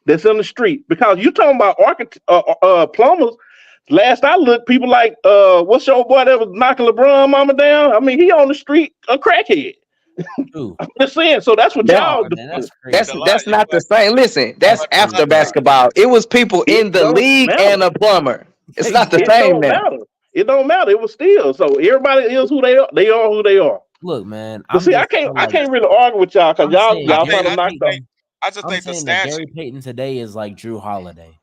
that's in the street. Because you talking about plumbers. Last I looked, people like what's your boy that was knocking LeBron mama down? I mean, he on the street a crackhead. I'm just saying. So that's what y'all do. That's not the same. Listen, that's after basketball. It was people in the league and a plumber. It's not the same now. It don't matter. It was still. So everybody is who they are. They are who they are. Look, man. But see, I can't really argue with y'all because y'all trying to knock them. I just think the statue. Gary Payton today is like Drew Holiday.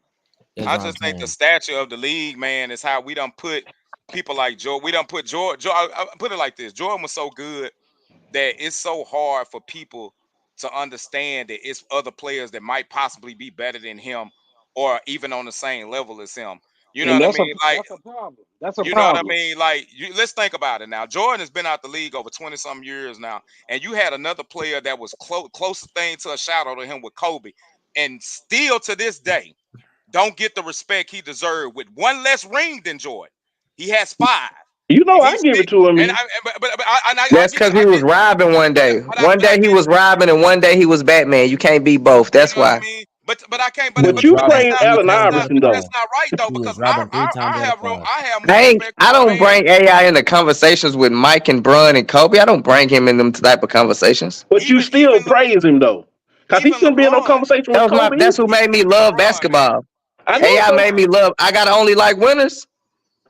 I just think the stature of the league, man, is how we done put people like Joe. We done put George. I put it like this: Jordan was so good that it's so hard for people to understand that it's other players that might possibly be better than him or even on the same level as him. You know what I mean? That's a problem. That's a problem. You know what I mean? Like, let's think about it now. Jordan has been out the league over 20-some years now, and you had another player that was closest thing to a shadow to him with Kobe, and still to this day don't get the respect he deserved with one less ring than Jordan. He has 5. You know, I give it to him. That's because he was robbing one day. One day he was robbing, and one day he was Batman. You can't be both. That's why. But I can't. But you playing Allen Iverson though. That's not right though, because I don't bring AI into conversations with Mike and Bron and Kobe. I don't bring him in them type of conversations. But you still praise him though, because he shouldn't be in no conversation with Kobe. That's who made me love basketball. AI made me love. I gotta only like winners.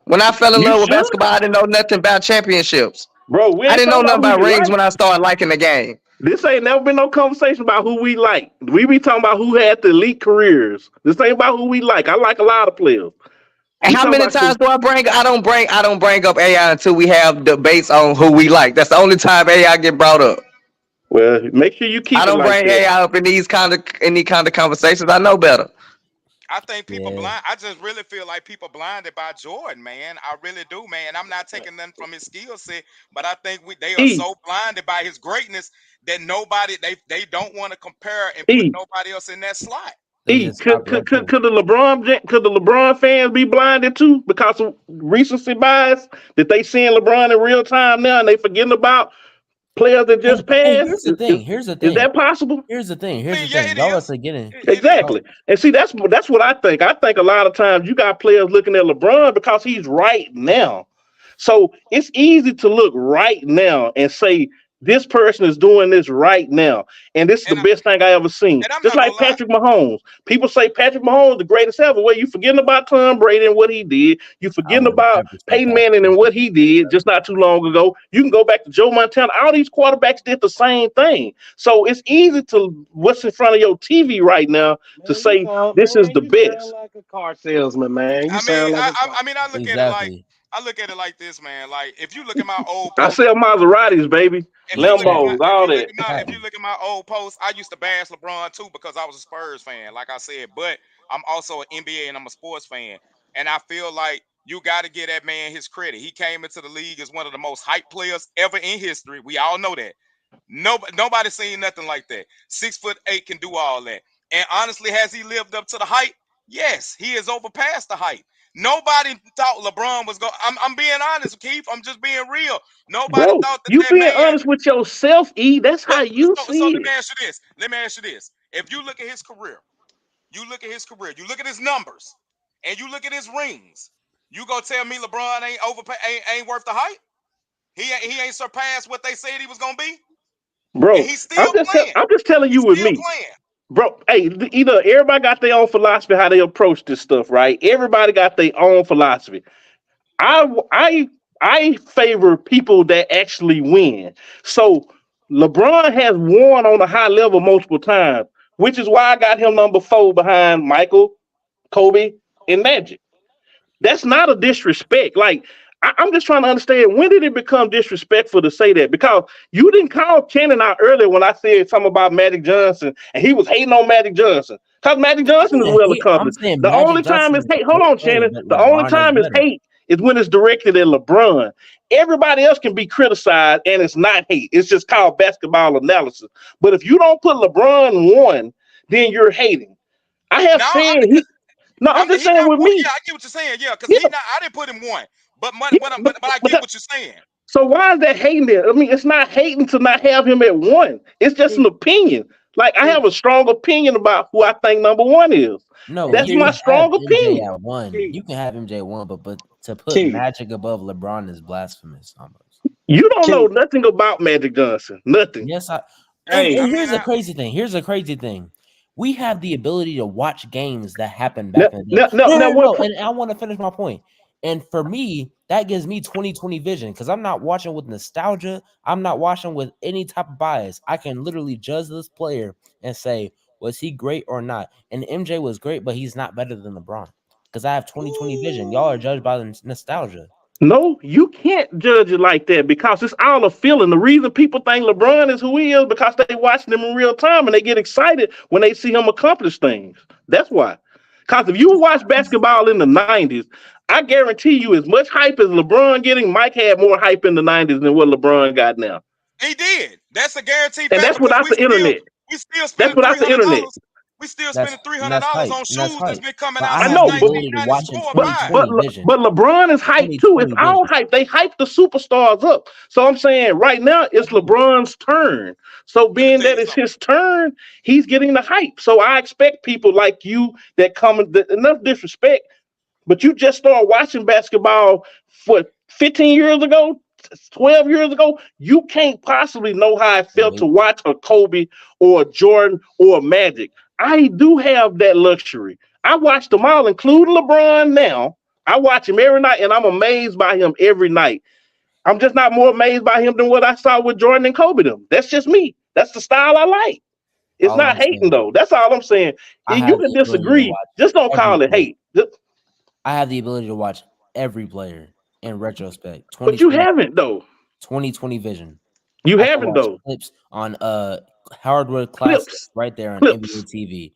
When I fell in love with basketball, I didn't know nothing about championships. Bro, I didn't know nothing about rings when I started liking the game. This ain't never been no conversation about who we like. We be talking about who had the elite careers. This ain't about who we like. I like a lot of players. And how many times do I bring? I don't bring up AI until we have debates on who we like. That's the only time AI get brought up. Well, make sure you keep. I don't bring AI up in these kind of conversations. I know better. I think people blind. I just really feel like people blinded by Jordan, man. I really do, man. I'm not taking nothing from his skill set, but I think they are so blinded by his greatness that they don't want to compare and put nobody else in that slot. Could the LeBron fans be blinded too because of recency bias that they seeing LeBron in real time now and they forgetting about players that just passed? Here's the thing. Is that possible? Here's the thing. Y'all are forgetting. Exactly. And see, that's what I think. I think a lot of times you got players looking at LeBron because he's right now. So it's easy to look right now and say this person is doing this right now, and this is the best thing I ever seen. Just like Patrick Mahomes. People say Patrick Mahomes the greatest ever. Well, you forgetting about Tom Brady and what he did. You forgetting about Peyton Manning and what he did just not too long ago. You can go back to Joe Montana. All these quarterbacks did the same thing. So it's easy to what's in front of your TV right now to say this is the best. Sound like a car salesman, man. I look at it like this, man. Like if you look at my old posts, I sell Maseratis, baby. Lambos, all that. If you look at my old posts, I used to bash LeBron too because I was a Spurs fan, like I said. But I'm also an NBA and I'm a sports fan, and I feel like you got to give that man his credit. He came into the league as one of the most hyped players ever in history. We all know that. Nobody seen nothing like that. 6'8" can do all that. And honestly, has he lived up to the hype? Yes, he has overpassed the hype. Nobody thought LeBron was going. I'm being honest, Keith. I'm just being real. Nobody thought that. You being honest with yourself, E. That's how you see it. Let me ask you this. If you look at his career, you look at his numbers, and you look at his rings, you go tell me LeBron ain't worth the hype? He ain't surpassed what they said he was gonna be? Bro, he's still playing. I'm just telling you with me. Bro, hey, either everybody got their own philosophy how they approach this stuff, right? Everybody got their own philosophy. I favor people that actually win. So LeBron has won on a high level multiple times, which is why I got him number 4 behind Michael, Kobe, and Magic. That's not a disrespect. Like, I'm just trying to understand, when did it become disrespectful to say that? Because you didn't call Channing out earlier when I said something about Magic Johnson, and he was hating on Magic Johnson. Because Magic Johnson is well accomplished. The only time is hate. Hold on, Channing. The only time is hate is when it's directed at LeBron. Everybody else can be criticized, and it's not hate. It's just called basketball analysis. But if you don't put LeBron 1, then you're hating. I have said I'm just saying with me. Yeah, I get what you're saying. Yeah, because I didn't put him 1. But I get what you're saying. So why is that hating there? I mean, it's not hating to not have him at 1. It's just an opinion. Like, I have a strong opinion about who I think number 1 is. No, that's my strong opinion. At 1. You can have MJ 1, but to put Magic above LeBron is blasphemous almost. You don't know nothing about Magic Johnson. Nothing. Yes, here's a crazy thing. We have the ability to watch games that happen back in the day. And I want to finish my point. And for me, that gives me 20/20 vision because I'm not watching with nostalgia. I'm not watching with any type of bias. I can literally judge this player and say, was he great or not? And MJ was great, but he's not better than LeBron because I have 20/20 vision. Y'all are judged by the nostalgia. No, you can't judge it like that because it's all a feeling. The reason people think LeBron is who he is because they watch him in real time and they get excited when they see him accomplish things. That's why. Because if you watch basketball in the 90s, I guarantee you as much hype as LeBron getting, Mike had more hype in the 90s than what LeBron got now. He did. That's a guarantee. And that's without the internet. That's without the internet. We still spending $300 on shoes that's been coming out. I know, but LeBron is hyped too. It's all hype. They hype the superstars up. So I'm saying right now it's LeBron's turn. So being that it's his turn, he's getting the hype. So I expect people like you that come enough disrespect, but you just started watching basketball for 15 years ago. 12 years ago, you can't possibly know how I felt to watch a Kobe or a Jordan or a Magic. I do have that luxury. I watch them all, including LeBron now. I watch him every night, and I'm amazed by him every night. I'm just not more amazed by him than what I saw with Jordan and Kobe them. That's just me. That's the style I like. It's all not hating, though. That's all I'm saying. You can disagree. Just don't call it hate. I have the ability to watch every player in retrospect. But you haven't, though. 20/20 vision. You haven't, though. Clips on Hardwood Classics right there on NBA TV.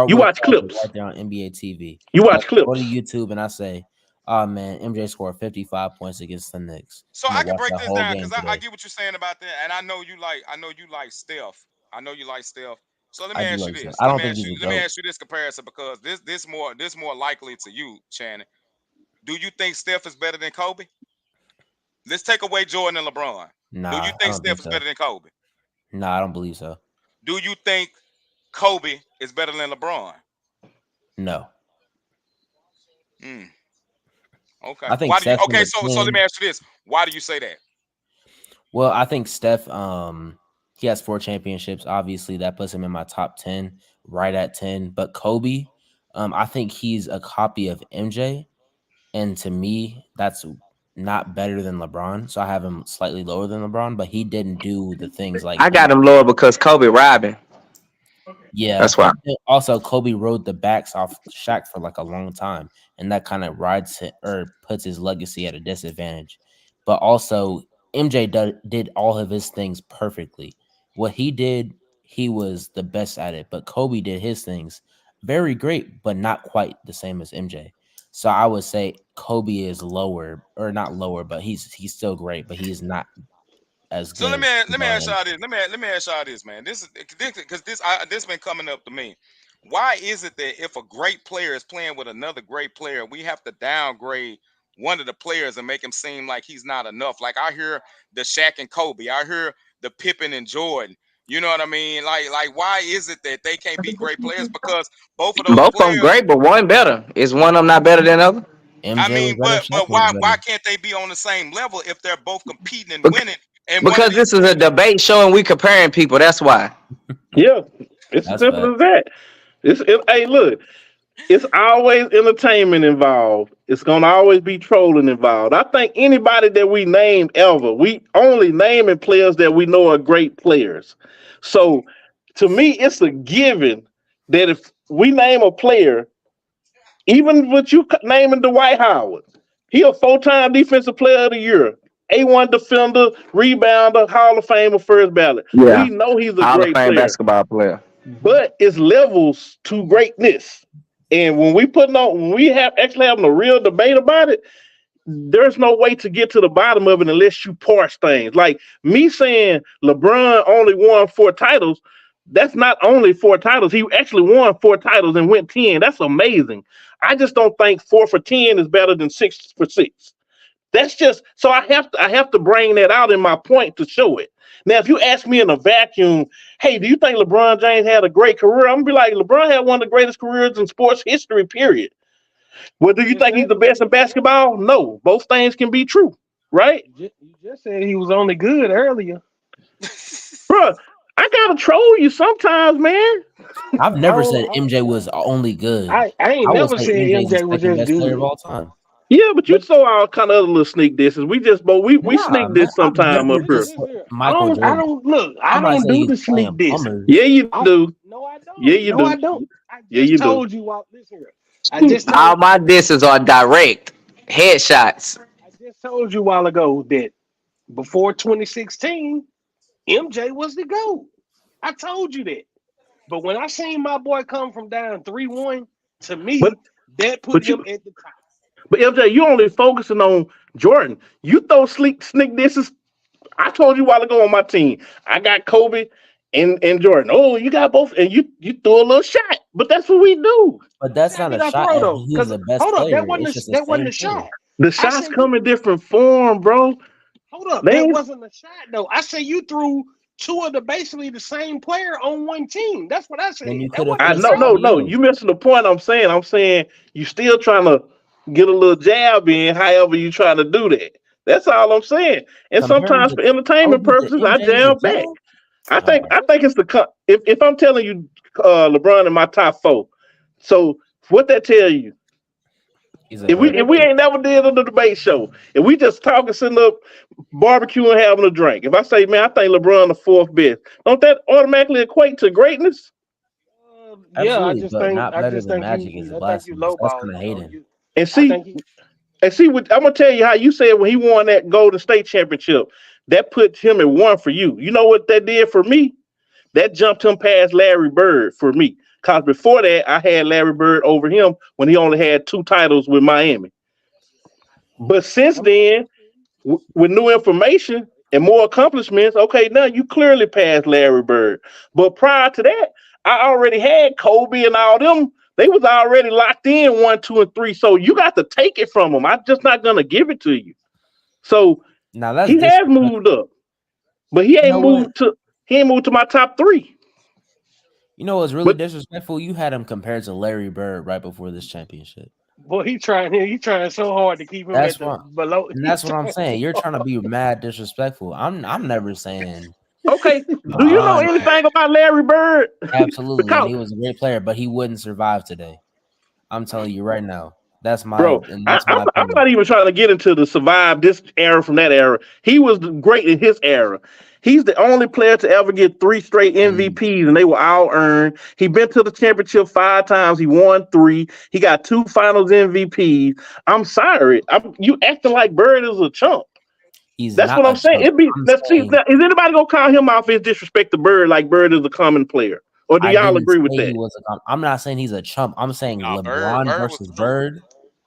You watch clips right there on NBA TV. You watch clips. Go to YouTube and I say, oh man, MJ scored 55 points against the Knicks. So I can break this down because I get what you're saying about that, and I know you like Steph. So let me ask you this. Let me ask you this comparison because this more likely to you, Channing. Do you think Steph is better than Kobe? Let's take away Jordan and LeBron. Nah, do you think Steph is better than Kobe? No, I don't believe so. Do you think Kobe is better than LeBron? No. Okay. I think so let me ask you this. Why do you say that? Well, I think Steph, he has 4 championships. Obviously, that puts him in my top 10, right at 10. But Kobe, I think he's a copy of MJ. And to me, that's not better than LeBron. So I have him slightly lower than LeBron, but he didn't do the things like I got him lower because Kobe robbing. Yeah, that's why. Also, Kobe rode the backs off Shaq for like a long time, and that kind of rides it or puts his legacy at a disadvantage. But also, MJ did all of his things perfectly. What he did, he was the best at it. But Kobe did his things very great, but not quite the same as MJ. So I would say Kobe is lower, or not lower, but he's still great, but he's not as good. So let me ask y'all this. Let me ask y'all this, man. This is because this been coming up to me. Why is it that if a great player is playing with another great player, we have to downgrade one of the players and make him seem like he's not enough? Like I hear the Shaq and Kobe, I hear the Pippen and Jordan. You know what I mean? Like why is it that they can't be great players? Because both of them great, but one better. Is one of them not better than the other? MJ I mean, but why can't they be on the same level if they're both competing and winning? And because this is a debate show and we comparing people. That's why. Yeah, it's as simple as that. Hey, look, it's always entertainment involved. It's gonna always be trolling involved. I think anybody that we name ever, we only naming players that we know are great players. So to me, it's a given that if we name a player, even with you naming Dwight Howard, he a 4-time defensive player of the year, A1 defender, rebounder, Hall of Famer, first ballot. Yeah. We know he's a Hall great of Fame player. basketball player. But it's levels to greatness. And when we actually having a real debate about it, there's no way to get to the bottom of it unless you parse things. Like me saying LeBron only won 4 titles, that's not only 4 titles. He actually won 4 titles and went 10. That's amazing. I just don't think 4 for 10 is better than 6 for 6. That's just so I have to bring that out in my point to show it. Now, if you ask me in a vacuum, hey, do you think LeBron James had a great career? I'm gonna be like, LeBron had one of the greatest careers in sports history, period. Well, do you think he's the best in basketball? No, both things can be true, right? You just said he was only good earlier. Bro, I gotta troll you sometimes, man. I've never said MJ was only good. I ain't never said MJ was just good. Player of all time. Yeah, but you saw all kind of other little sneak disses. We just we sneak this sometime up here. I don't do the sneak diss. Yeah, you do. No, I don't. Yeah, you do. I don't. I just told you while listen here. I just told all my disses are direct headshots. I just told you a while ago that before 2016, MJ was the GOAT. I told you that. But when I seen my boy come from down 3-1, to me, that put him at the top. But MJ, you only focusing on Jordan. You throw sneak disses. I told you a while ago on my team, I got Kobe and Jordan. Oh, you got both, and you threw a little shot. But that's what we do. But that's not a shot. He's the best player. That wasn't a shot. The shots come in different form, bro. Hold up, that wasn't a shot though. I say you threw 2 of basically the same player on one team. That's what I said. No. You missing the point. I'm saying you still trying to get a little jab in. However, you trying to do that. That's all I'm saying. And sometimes for entertainment purposes, I jab back. I think it's if I'm telling you LeBron in my top 4. So what that tell you? If we ain't never did on the debate show, if we just talking, sitting up, barbecuing, having a drink, if I say, man, I think LeBron the 4th best, don't that automatically equate to greatness? Yeah, I just think Magic is blasphemous. That's kind of hating. And see, I'm gonna tell you how you said when he won that Golden State championship, that put him at 1 for you. You know what that did for me? That jumped him past Larry Bird for me. Because before that, I had Larry Bird over him when he only had 2 titles with Miami. But since then, with new information and more accomplishments, okay, now you clearly passed Larry Bird. But prior to that, I already had Kobe and all them. They was already locked in 1, 2, and 3. So you got to take it from them. I'm just not gonna give it to you. So now he has moved up, but he ain't moved to my top 3. You know what's really disrespectful? You had him compared to Larry Bird right before this championship. Boy, he trying so hard to keep him That's at the what, below. and that's what I'm saying. You're trying to be mad disrespectful. I'm never saying Okay, do you know LeBron. anything about Larry Bird? Absolutely, and Because, he was a great player, but he wouldn't survive today. I'm telling you right now. That's my bro, and that's my I'm opinion. not even trying to get into the survive this era from that era. He was great in his era. He's the only player to ever get 3 straight MVPs, and they were all earned. He been to the championship 5 times. He won 3. He got 2 Finals MVPs. I'm sorry, you acting like Bird is a chump. He's That's not what I'm a saying. chump. Let's see. Is anybody gonna call him out for his disrespect to Bird like Bird is a common player? Or do y'all agree with that? I'm not saying he's a chump. I'm saying LeBron Bird versus Bird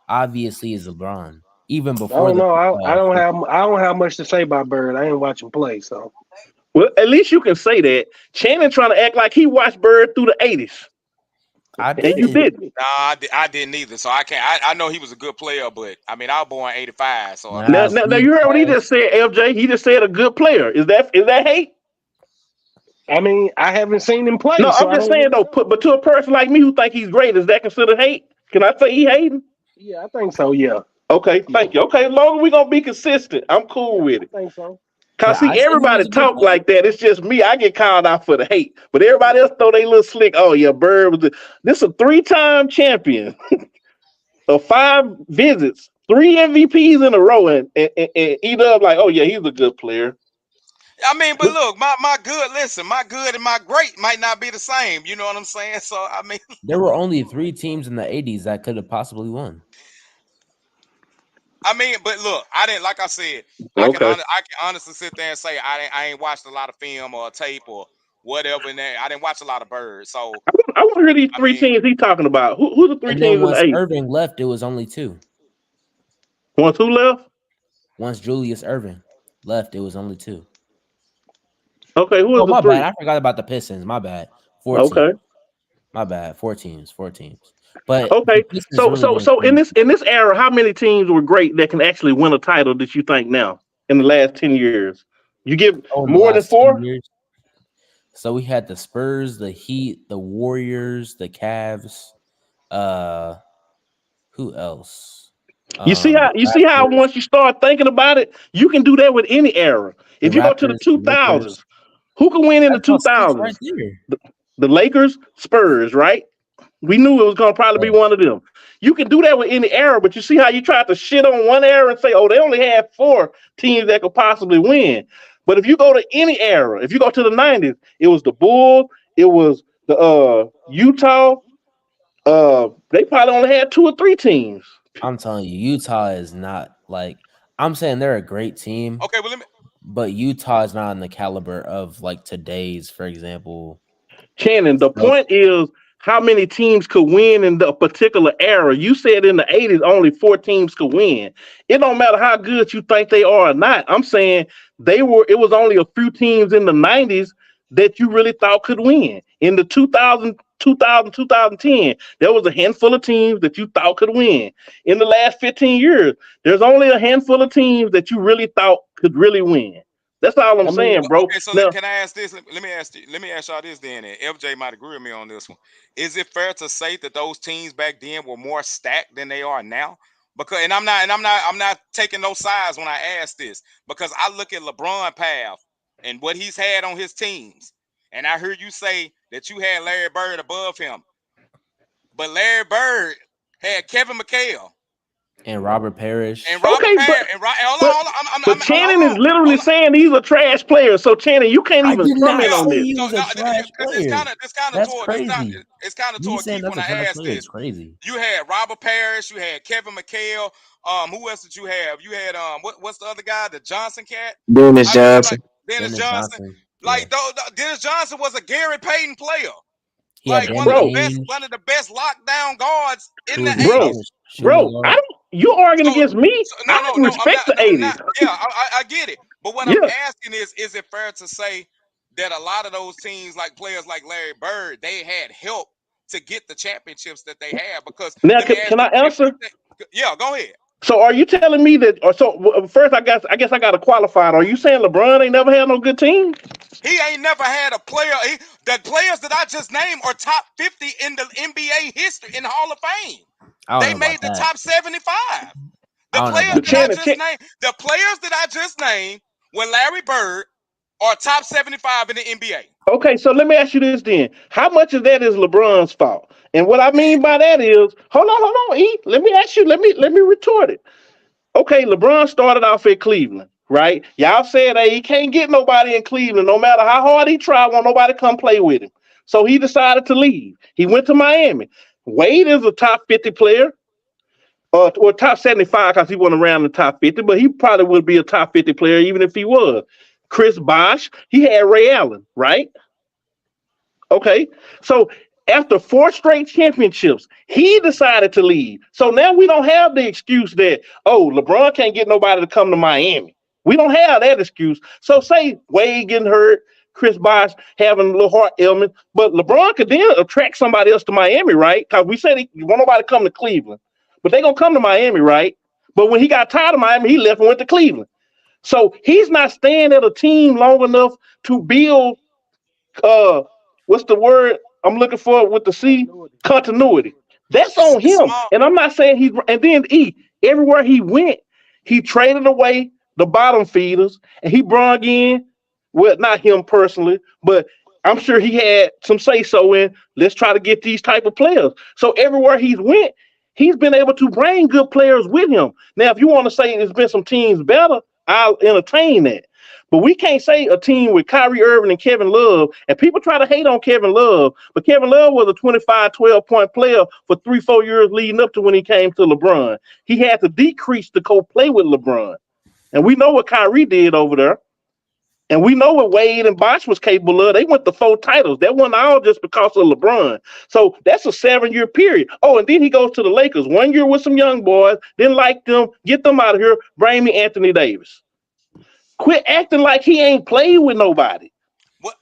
obviously is LeBron. Even I before don't know. I don't have much to say about Bird. I ain't watch him play, so. Well, at least you can say that. Channing trying to act like he watched Bird through the 80s. I And did. you didn't. Nah, I didn't either. So I can't. I know he was a good player, but I mean, I was born '85. So Now you heard what he just said, LJ. He just said a good player. Is that hate? I mean, I haven't seen him play. No, so I'm just saying though. But to a person like me who think he's great, is that considered hate? Can I say he hating? Yeah, I think so. Yeah. Okay, thank you. Okay, as long as we gonna be consistent, I'm cool with it. I think so. Cause see, everybody talk like that. It's just me. I get called out for the hate, but everybody else throw they little slick. Oh yeah, Bird was this a 3-time champion of 5 visits, 3 MVPs in a row, and eat up like, oh yeah, he's a good player. I mean, but look, my good and my great might not be the same. You know what I'm saying? So I mean, there were only 3 teams in the 80s that could have possibly won. I mean, but look, I didn't, like I said, okay. I can honestly sit there and say I ain't watched a lot of film or tape or whatever in there. I didn't watch a lot of Bird. So I want to hear these 3 teams he's talking about. Who's the 3 and teams? Then once Irving left, it was only 2. Once who left? Once Julius Irving left, it was only 2. Okay, who was the 3? Bad. I forgot about the Pistons. My bad. 4 okay. Teams. My bad. 4 teams. But okay, so in this era, how many teams were great that can actually win a title that you think now in the last 10 years? You give more than 4? So we had the Spurs, the Heat, the Warriors, the Cavs. Who else? You see how once you start thinking about it, you can do that with any era. If you go to the 2000s, who can win in the 2000s? Right the Lakers, Spurs, right? We knew it was going to probably be one of them. You can do that with any era, but you see how you tried to shit on one era and say, oh, they only had 4 teams that could possibly win. But if you go to any era, if you go to the 90s, it was the Bulls, it was the Utah. They probably only had 2 or 3 teams. I'm telling you, Utah is not like, I'm saying they're a great team. Okay, well, but Utah is not in the caliber of like today's, for example. Channing, the point is how many teams could win in the particular era. You said in the 80s only 4 teams could win. It don't matter how good you think they are or not. I'm saying it was only a few teams in the 90s that you really thought could win. In the 2010, there was a handful of teams that you thought could win. In the last 15 years, there's only a handful of teams that you really thought could really win. That's all I'm saying, bro. Okay, so now, can I ask this? Let me ask y'all this then. And FJ might agree with me on this one. Is it fair to say that those teams back then were more stacked than they are now? Because I'm not taking no sides when I ask this, because I look at LeBron path and what he's had on his teams, and I heard you say that you had Larry Bird above him, but Larry Bird had Kevin McHale. And Robert Parrish. But Channing is literally saying these are trash players. So Channing, you can't even comment on this. It's kind of toward Keith when I asked this. Crazy. You had Robert Parrish, you had Kevin McHale. Who else did you have? You had what's the other guy? The Johnson cat? Dennis Johnson. Dennis Johnson. Like Dennis Johnson was a Gary Payton player. Yeah, like one of the best lockdown guards in the 80s. Bro, you arguing against me? I respect the 80s. I get it. But what I'm asking is it fair to say that a lot of those teams, like players like Larry Bird, they had help to get the championships that they had? Because now, can I answer? Yeah, go ahead. So are you telling me that? Or so first, I guess I got to qualify it. Are you saying LeBron ain't never had no good team? He ain't never had a player. The players that I just named are top 50 in the NBA history in the Hall of Fame. They made the top 75. The players that I just named with Larry Bird are top 75 in the NBA. Okay, so let me ask you this then. How much of that is LeBron's fault? And what I mean by that is, hold on, E. Let me ask you, let me retort it. Okay, LeBron started off at Cleveland, right? Y'all said he can't get nobody in Cleveland, no matter how hard he tried, won't nobody come play with him. So he decided to leave. He went to Miami. Wade is a top 50 player, or top 75 because he wasn't around the top 50, but he probably would be a top 50 player even if he was. Chris Bosh, he had Ray Allen, right? Okay, so after 4 straight championships, he decided to leave. So now we don't have the excuse that, oh, LeBron can't get nobody to come to Miami. We don't have that excuse. So say Wade getting hurt, Chris Bosh having a little heart ailment, but LeBron could then attract somebody else to Miami, right? Because we said he want nobody to come to Cleveland, but they're going to come to Miami, right? But when he got tired of Miami, he left and went to Cleveland. So he's not staying at a team long enough to build, what's the word I'm looking for with the C? Continuity. That's on him. And I'm not saying and then everywhere he went, he traded away the bottom feeders and he brought in, well, not him personally, but I'm sure he had some say-so in, let's try to get these type of players. So everywhere he's went, he's been able to bring good players with him. Now, if you want to say there's been some teams better, I'll entertain that. But we can't say a team with Kyrie Irving and Kevin Love, and people try to hate on Kevin Love, but Kevin Love was a 25, 12-point player for 3-4 years leading up to when he came to LeBron. He had to decrease to go play with LeBron. And we know what Kyrie did over there. And we know what Wade and Bosh was capable of. They went to 4 titles. That wasn't all just because of LeBron. So that's a 7-year period. Oh, and then he goes to the Lakers. 1 year with some young boys. Didn't like them. Get them out of here. Bring me Anthony Davis. Quit acting like he ain't played with nobody.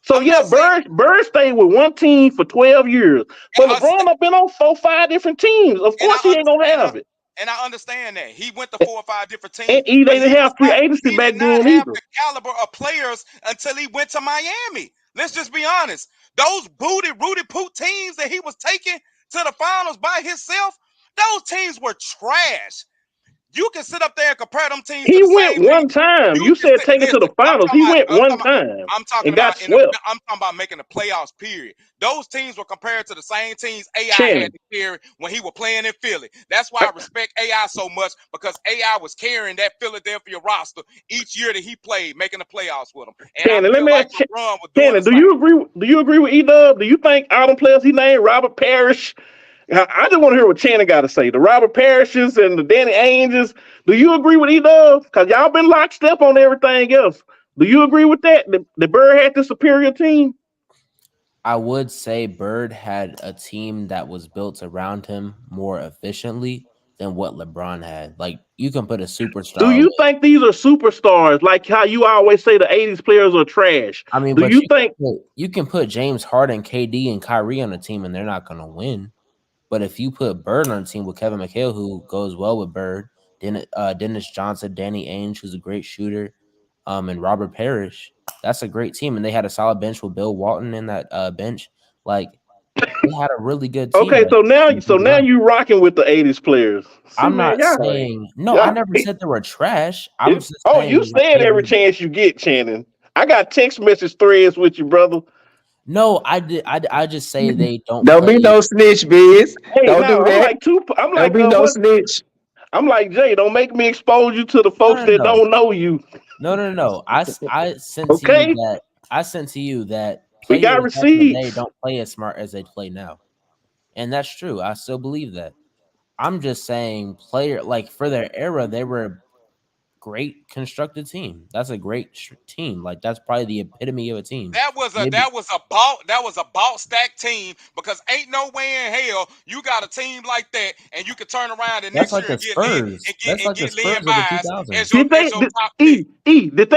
So Bird stayed with one team for 12 years. But LeBron have been on 4, 5 different teams. Of course he ain't gonna have it. And I understand that. He went to 4 or 5 different teams. And he didn't have free agency back then either. He did not have the caliber of players until he went to Miami. Let's just be honest. Those Rudy Poot teams that he was taking to the finals by himself, those teams were trash. You can sit up there and compare them teams. He went one time. You said take it to the finals. He went one time. I'm talking about making the playoffs, period. Those teams were compared to the same teams AI had to carry when he was playing in Philly. That's why I respect AI so much, because AI was carrying that Philadelphia roster each year that he played, making the playoffs with them. And let me ask Shannon, do you agree with E-Dub? Do you think all them players he named, Robert Parrish? I just want to hear what Channing got to say. The Robert Parishes and the Danny Ainges. Do you agree with E-Dub? Because y'all been lockstep on everything else. Do you agree with that? The Bird had the superior team? I would say Bird had a team that was built around him more efficiently than what LeBron had. Like, you can put a superstar. Do you think these are superstars? Like how you always say the 80s players are trash. I mean, you can put James Harden, KD, and Kyrie on a team and they're not going to win. But if you put Bird on a team with Kevin McHale, who goes well with Bird, Dennis Johnson, Danny Ainge, who's a great shooter, and Robert Parrish, that's a great team. And they had a solid bench with Bill Walton in that bench. Like, they had a really good team. Okay, so now you rocking with the 80s players. I'm not saying I never said they were trash. I was just saying, you stand every chance you get, Channing. I got text message threads with you, brother. No, I just say they don't. Don't be no snitch, Biz. Hey, don't do that. Don't be no snitch. I'm like, Jay, don't make me expose you to the folks that don't know you. No. I sent to you that we got receipts. They don't play as smart as they play now, and that's true. I still believe that. I'm just saying, for their era, they were a great constructed team. That's a great team. Like, that's probably the epitome of a team. That was a ball stack team, because ain't no way in hell you got a team like that and you can turn around and next year get led by as your top pick. Did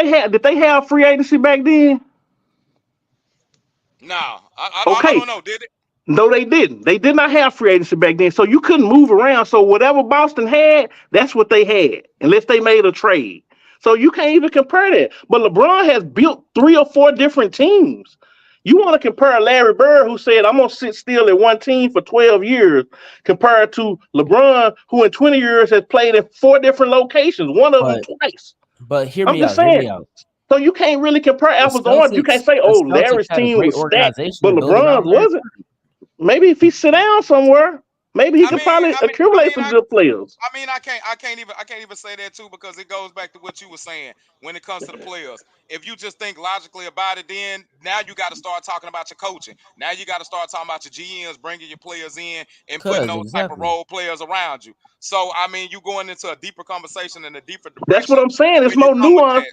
they have free agency back then? No, I don't know. Did it? No, they didn't. They did not have free agency back then, so you couldn't move around. So whatever Boston had, that's what they had, unless they made a trade. So you can't even compare that. But LeBron has built 3 or 4 different teams. You want to compare Larry Bird, who said, I'm going to sit still at one team for 12 years, compared to LeBron, who in 20 years has played in 4 different locations, one of them twice. But hear me out. So you can't really compare apples to oranges. You can't say, oh, Larry's team was stacked, but LeBron's wasn't. Maybe if he sit down somewhere, maybe he could probably accumulate some good players. I mean, I can't even say that too, because it goes back to what you were saying when it comes to the players. If you just think logically about it, then now you got to start talking about your coaching. Now you got to start talking about your GMs, bringing your players in and putting those type of role players around you. So I mean, you going into a deeper conversation and a deeper direction. That's what I'm saying. It's more nuanced.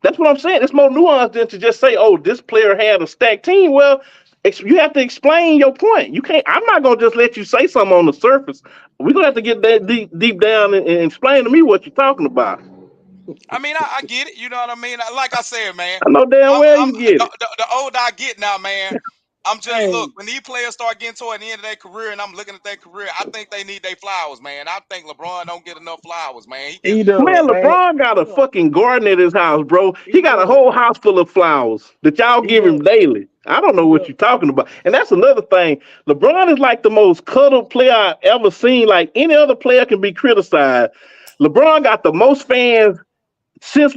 That's what I'm saying. It's more nuanced than to just say, "Oh, this player had a stacked team." Well, you have to explain your point. You can't. I'm not gonna just let you say something on the surface. We're gonna have to get that deep down and explain to me what you're talking about. I mean, I get it. You know what I mean? Like I said, man. I know damn well you get it. The older I get now, man, I'm just look, when these players start getting toward the end of their career and I'm looking at their career, I think they need their flowers, man. I think LeBron don't get enough flowers, man. LeBron got a fucking garden at his house, bro. He got a whole house full of flowers that y'all give him daily. I don't know what you're talking about. And that's another thing. LeBron is like the most cuddled player I've ever seen. Like any other player can be criticized. LeBron got the most fans since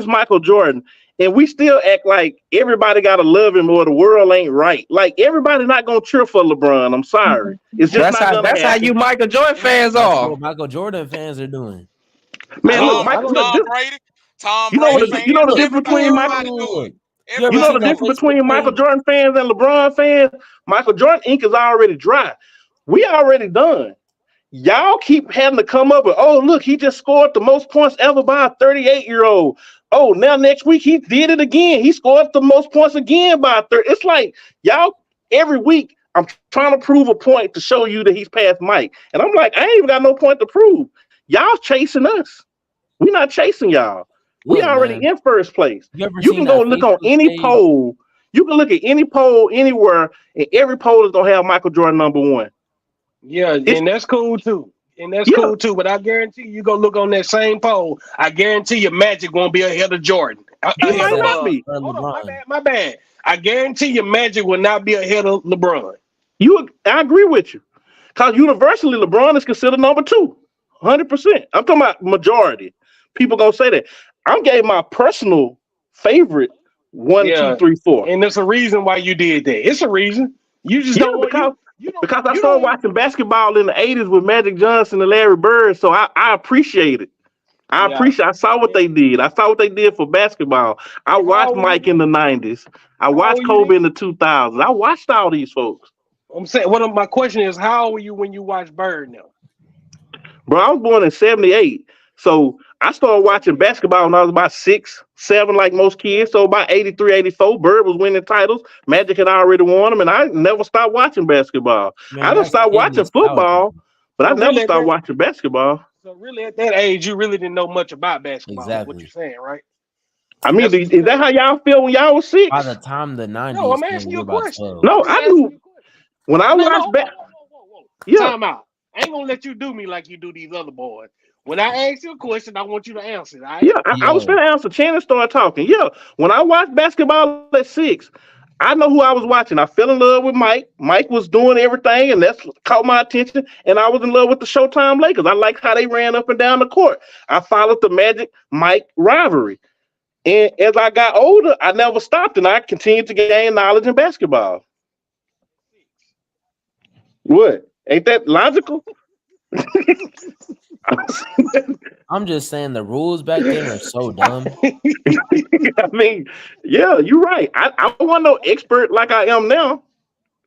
Michael Jordan. And we still act like everybody gotta love him or the world ain't right. Like everybody not gonna cheer for LeBron. I'm sorry. It's just that's how you Michael Jordan fans are. What Michael Jordan fans are doing. Man, look, Tom Brady. You know the difference between Michael Jordan fans and LeBron fans. Michael Jordan ink is already dry. We already done. Y'all keep having to come up with, oh look, he just scored the most points ever by a 38-year-old. Oh, now next week he did it again. He scored the most points again by 30. It's like y'all every week I'm trying to prove a point to show you that he's past Mike. And I'm like, I ain't even got no point to prove. Y'all chasing us. We're not chasing y'all. We already in first place. You can go look on any poll. You can look at any poll anywhere, and every poll is gonna have Michael Jordan number 1. Yeah, and that's cool too. Cool too, but I guarantee you go look on that same poll. I guarantee you Magic won't be ahead of Jordan. He might not be. Hold on, my bad. I guarantee you Magic will not be ahead of LeBron. I agree with you. Because universally, LeBron is considered number 2. 100%. I'm talking about majority. People gonna say that. I'm gave my personal favorite 1, 2, 3, 4. And there's a reason why you did that. It's a reason. You just don't want because I started watching basketball in the 80s with Magic Johnson and Larry Bird, so I appreciate it. I saw what they did. I saw what they did for basketball. I watched Mike in the 90s. I watched Kobe in the 2000s. I watched all these folks. I'm saying, my question is, how old were you when you watched Bird now? Bro, I was born in 78. So I started watching basketball when I was about 6, 7, like most kids. So about 83, 84, Bird was winning titles. Magic had already won them, and I never stopped watching basketball. Man, I just stopped watching football, but I never stopped watching basketball. So really at that age, you really didn't know much about basketball. Exactly. What you're saying, right? I mean, is that how y'all feel when y'all was 6? By the time the 90s, no, I'm asking you a question. No, I knew. When I watched basketball, time out. I ain't gonna let you do me like you do these other boys. When I ask you a question, I want you to answer it. Right? Yeah, I was gonna answer. Channing started talking. Yeah, when I watched basketball at 6, I know who I was watching. I fell in love with Mike. Mike was doing everything, and that's caught my attention. And I was in love with the Showtime Lakers. I liked how they ran up and down the court. I followed the Magic Mike rivalry. And as I got older, I never stopped, and I continued to gain knowledge in basketball. What? Ain't that logical? I'm just saying the rules back then are so dumb. I mean, yeah, you're right. I wasn't no expert like I am now,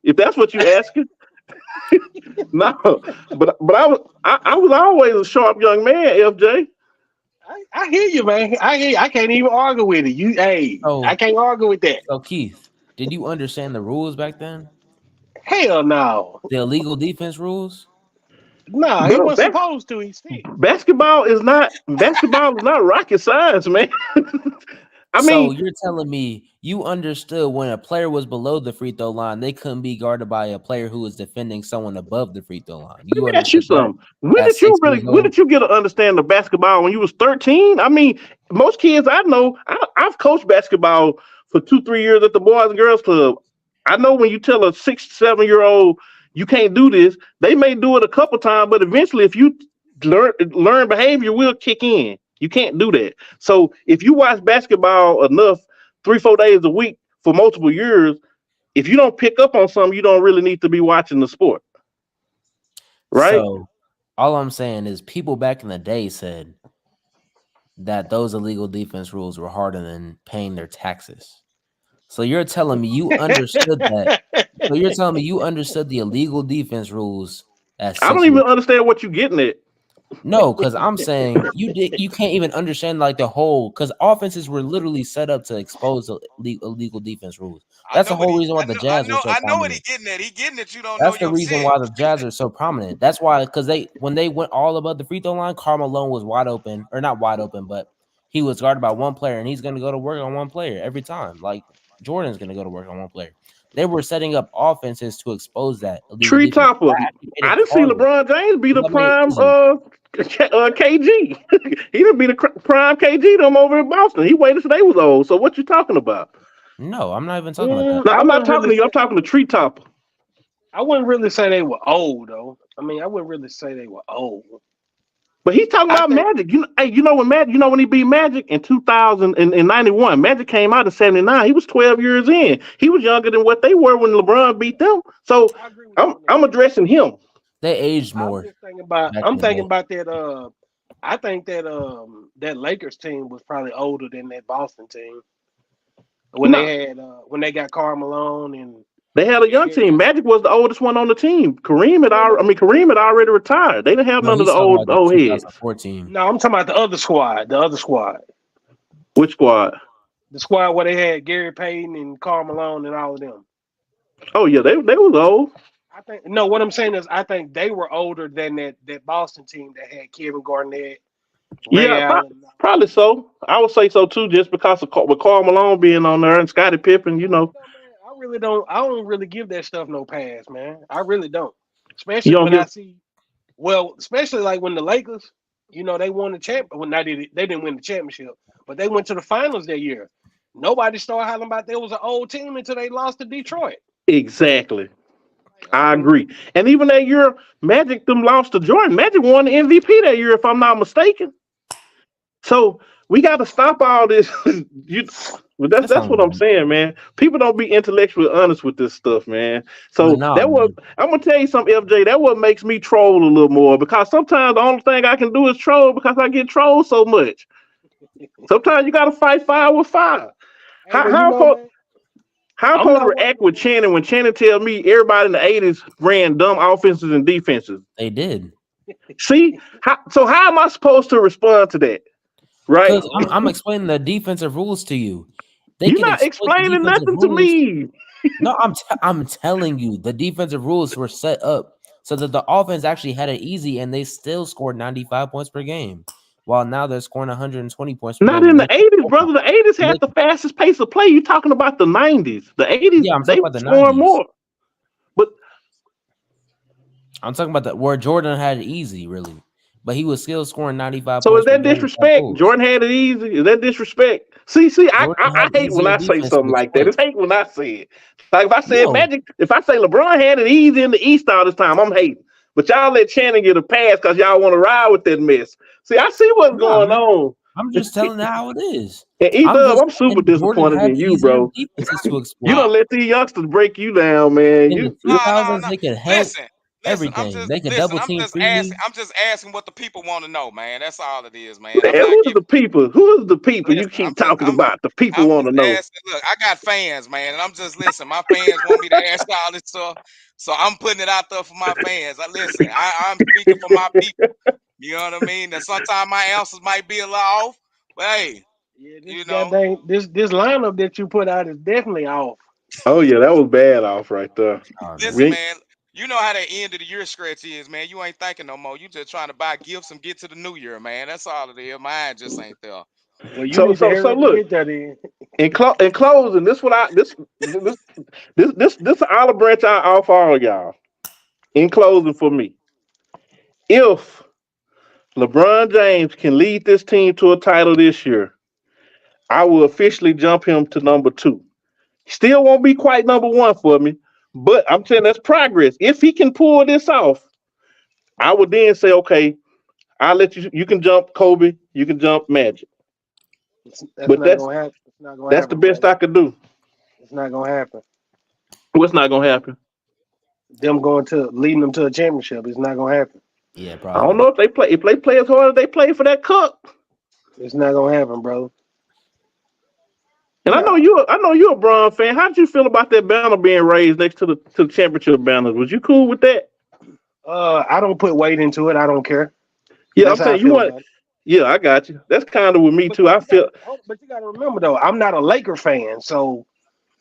if that's what you're asking. No, but I was always a sharp young man, FJ. I hear you, man. I hear you. I can't even argue with it. I can't argue with that. So Keith, did you understand the rules back then? Hell no. The illegal defense rules? No, he wasn't supposed to. Basketball is not rocket science, man. I mean, so you're telling me you understood when a player was below the free throw line, they couldn't be guarded by a player who was defending someone above the free throw line. Let me ask you something. When did you get to understand the basketball when you was 13? I mean, most kids I know, I've coached basketball for 2-3 years at the Boys and Girls Club. I know when you tell a 6-7-year-old you can't do this, they may do it a couple times, but eventually, if you learn behavior, will kick in. You can't do that. So if you watch basketball enough, 3-4 days a week for multiple years, if you don't pick up on something, you don't really need to be watching the sport, right? So all I'm saying is people back in the day said that those illegal defense rules were harder than paying their taxes. So you're telling me you understood that. So you're telling me you understood the illegal defense rules at 6 I don't even understand what you're getting at. No, because I'm saying you can't even understand like the whole, because offenses were literally set up to expose illegal defense rules. That's the whole reason why the Jazz are so prominent. I know what he's getting at. He's getting at you don't That's know the reason why the Jazz are so prominent. That's why, because when they went all above the free throw line, Karl Malone was wide open, or not wide open, but he was guarded by one player, and he's going to go to work on one player every time. Like Jordan's going to go to work on one player. They were setting up offenses to expose that. Tree topper. I didn't see LeBron James be the prime KG. He didn't be the prime KG them over in Boston. He waited till they was old. So what you talking about? No, I'm not even talking about that. No, I'm not talking to you. I'm talking to Tree Topper. I wouldn't really say they were old though. I mean, I wouldn't really say they were old. But he's talking about Magic. When he beat Magic in 2091, Magic came out in 79. He was 12 years in. He was younger than what they were when LeBron beat them. So I'm addressing him. They aged more. I'm thinking about that. I think that that Lakers team was probably older than that Boston team when they got Karl Malone and. They had a young team. Magic was the oldest one on the team. Kareem had already retired. They didn't have none of the old heads. No, I'm talking about the other squad. Which squad? The squad where they had Gary Payton and Karl Malone and all of them. Oh yeah, they was old. What I'm saying is I think they were older than that Boston team that had Kevin Garnett. Probably so. I would say so too, just because of with Karl Malone being on there and Scottie Pippen, I don't really give that stuff no pass, man. I really don't. Especially when I see, especially like when the Lakers, they won the championship. Well, they didn't win the championship, but they went to the finals that year. Nobody started hollering about there was an old team until they lost to Detroit. Exactly. I agree. And even that year, Magic them lost to Jordan. Magic won the MVP that year, if I'm not mistaken. So we got to stop all this. That's what I'm saying, man. People don't be intellectually honest with this stuff, man. So I'm gonna tell you something, FJ. That what makes me troll a little more, because sometimes the only thing I can do is troll because I get trolled so much. Sometimes you gotta fight fire with fire. How I'm supposed to react with Channing when Channing tells me everybody in the 80s ran dumb offenses and defenses? They did. See? So how am I supposed to respond to that? Right? Because I'm explaining the defensive rules to you. You're not explaining nothing to me. No, I'm telling you, the defensive rules were set up so that the offense actually had it easy, and they still scored 95 points per game. While now they're scoring 120 points per game. Not in the 80s, brother. The 80s had the fastest pace of play. You're talking about the 90s. The 80s, they were scoring more. But I'm talking about where Jordan had it easy, really. But he was still scoring 95 So points. So is that disrespect? Jordan had it easy. Is that disrespect? See, I hate when I say something like that. It's hate when I say it. Like if I say Magic, if I say LeBron had it easy in the East all this time, I'm hating. But y'all let Channing get a pass because y'all want to ride with that mess. See, I see what's going on. I'm just telling you how it is. And I'm super disappointed in you, bro. You don't let these youngsters break you down, man. In the 2000s, they could help. Everything they can double team. I'm just asking what the people want to know, man. That's all it is, man. Who's the people? Who is the people you keep talking about? The people want to know. Look, I got fans, man, and I'm just listening. My fans want me to ask all this stuff, so I'm putting it out there for my fans. I'm speaking for my people. You know what I mean? And sometimes my answers might be a little off, but hey, this lineup that you put out is definitely off. Oh yeah, that was bad off right there. Listen, man. You know how that end of the year stretch is, man. You ain't thinking no more. You just trying to buy gifts and get to the new year, man. That's all it is. Mine just ain't there. Well, so look. In closing, this olive branch I offer all y'all. In closing, for me, if LeBron James can lead this team to a title this year, I will officially jump him to number 2. Still won't be quite number 1 for me, but I'm saying that's progress. If he can pull this off, I would then say, okay, I'll let you. You can jump Kobe. You can jump Magic. That's not gonna happen. It's not gonna that's happen, the best brother. I could do. It's not gonna happen. What's not gonna happen? Them leading them to a championship. It's not gonna happen. Yeah, I probably. don't know if they play as hard as they play for that cup. It's not gonna happen, bro. And I know you're a Bron fan. How did you feel about that banner being raised next to the championship banners? Was you cool with that? I don't put weight into it. I don't care. Yeah, I'm saying you want. Yeah, I got you. That's kind of with me too. But you got to remember though, I'm not a Laker fan, so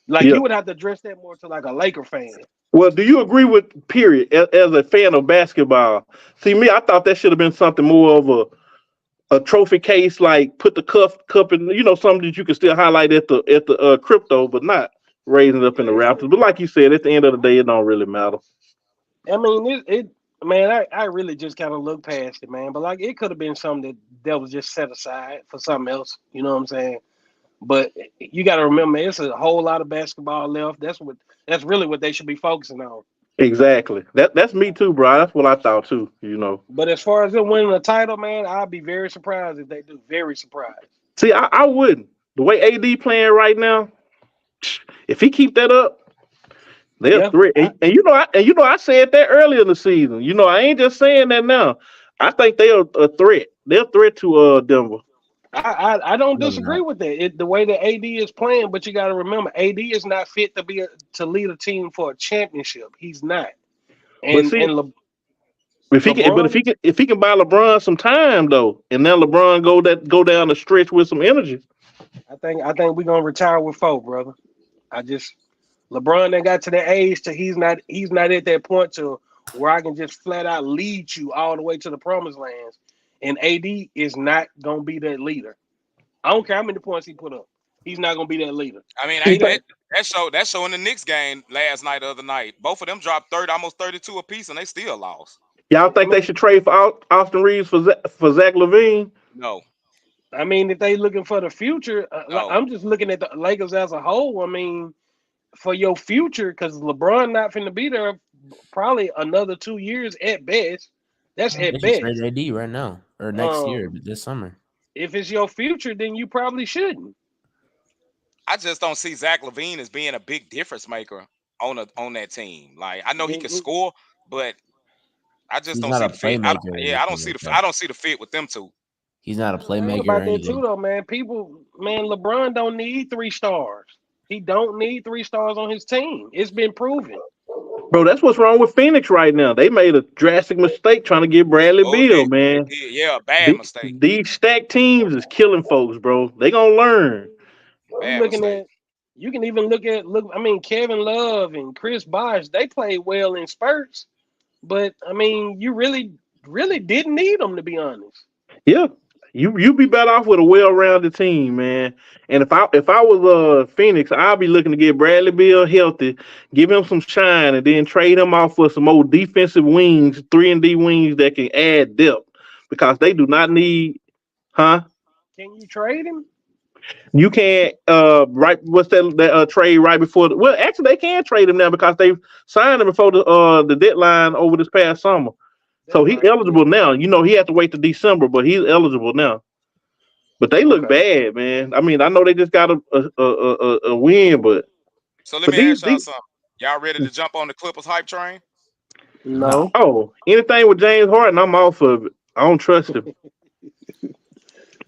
you would have to address that more to like a Laker fan. Well, do you agree with period as a fan of basketball? See, me, I thought that should have been something more of a trophy case, like put the cup in, something that you can still highlight at the crypto, but not raising it up in the Raptors. But like you said, at the end of the day, it don't really matter. I mean, man, I really just kind of look past it, man. But like, it could have been something that was just set aside for something else. You know what I'm saying? But you got to remember, it's a whole lot of basketball left. That's really what they should be focusing on. Exactly. That's me too, bro. That's what I thought too. But as far as them winning a title, man, I'd be very surprised if they do. Very surprised. See, I wouldn't. The way AD playing right now, if he keep that up. They're threat. And I said that earlier in the season. I ain't just saying that now. I think they are a threat. They're a threat to Denver. I don't disagree with that. The way that AD is playing, but you got to remember, AD is not fit to lead a team for a championship. He's not. And if he can buy LeBron some time though, and then LeBron go down the stretch with some energy. I think we're gonna retire with 4, brother. LeBron then got to that age to he's not at that point to where I can just flat out lead you all the way to the promised lands. And AD is not gonna be that leader. I don't care how many points he put up. He's not gonna be that leader. I mean, that show in the Knicks game last night, the other night. Both of them dropped almost 32 apiece, and they still lost. Y'all think they should trade for Austin Reeves for Zach LaVine? No. I mean, if they looking for the future, I'm just looking at the Lakers as a whole. I mean, for your future, because LeBron not finna be there probably another 2 years at best. That's at best. Trade AD right now or next year, this summer. If it's your future, then you probably shouldn't. I just don't see Zach LaVine as being a big difference maker on that team. Like, I know he can score, but I just don't see the fit. I don't see the fit with them two. He's not a playmaker. About that too, though, man. LeBron don't need 3 stars. He don't need 3 stars on his team. It's been proven. Bro, that's what's wrong with Phoenix right now. They made a drastic mistake trying to get Bradley Beal, man. Yeah, bad mistake. These stacked teams is killing folks, bro. They gonna learn. You can even look. I mean, Kevin Love and Chris Bosh, they played well in spurts, but I mean, you really, really didn't need them, to be honest. Yeah. You be better off with a well-rounded team, man. And if I was Phoenix, I'd be looking to get Bradley Beal healthy, give him some shine, and then trade him off for some old defensive wings, 3-and-D wings that can add depth, because they do not need, Can you trade him? You can't what's that trade right before well, actually they can trade him now because they signed him before the deadline over this past summer. So he's eligible now. He had to wait to December, but he's eligible now. But they look bad, man. I mean, I know they just got a win, but so let me ask y'all something. Y'all ready to jump on the Clippers hype train? No. Oh, anything with James Harden, I'm off of it. I don't trust him.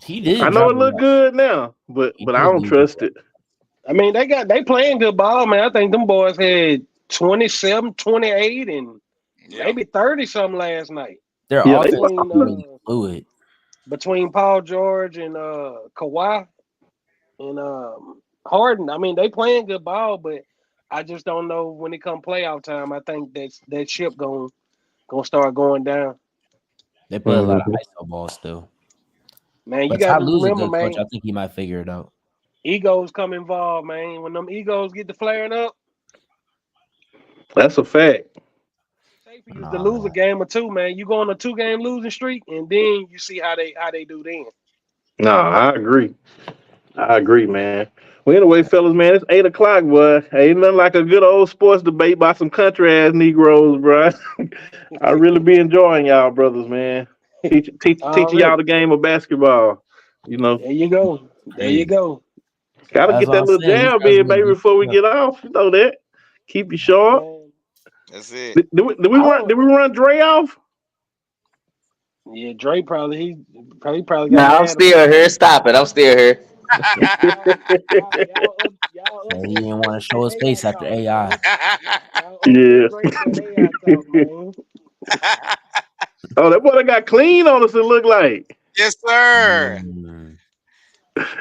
He did. I know it look good now, but I don't trust it. I mean, they playing good ball, man. I think them boys had 27, 28, and maybe 30-something last night. They're all fluid. Between Paul George and Kawhi and Harden. I mean, they playing good ball, but I just don't know when it come playoff time. I think that ship gonna start going down. They play a lot of ISO ball still. Man, you got to remember, man. Coach. I think he might figure it out. Egos come involved, man. When them egos get to flaring up, that's a fact. Safe for you to lose a game or two, man. You go on a 2-game losing streak, and then you see how they do then. No, I agree. I agree, man. Well, anyway, fellas, man, it's 8 o'clock, boy. Ain't nothing like a good old sports debate by some country ass Negroes, bro. I really be enjoying y'all, brothers, man. Teaching y'all the game of basketball. You know, There you go. There you go. gotta get that little jab in, baby, before we get off. You know that. Keep you sharp. That's it. Did we run Dre off? Yeah, Dre probably got. Nah, I'm still here. Stop it. I'm still here. He didn't want to show his face after AI. Yeah. Oh, that boy got clean on us. It look like. Yes, sir.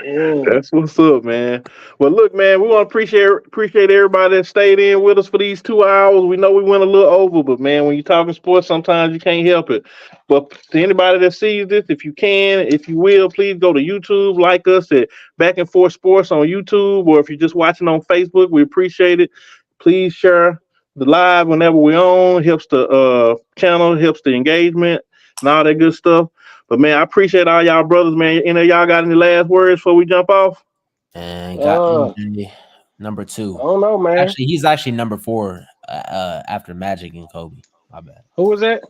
Yeah. That's what's up, man. Well, look, man, we want to appreciate everybody that stayed in with us for these 2 hours. We know we went a little over, but man, when you're talking sports, sometimes you can't help it. But to anybody that sees this, if you will, please go to YouTube, like us at Back and Forth Sports on YouTube, or if you're just watching on Facebook, we appreciate it. Please share the live whenever we're on. It helps the channel, helps the engagement, and all that good stuff. But man, I appreciate all y'all brothers, man. Any of y'all got any last words before we jump off? And got MJ, number 2. I don't know, man. Actually, he's actually number 4 after Magic and Kobe. My bad. Who was that?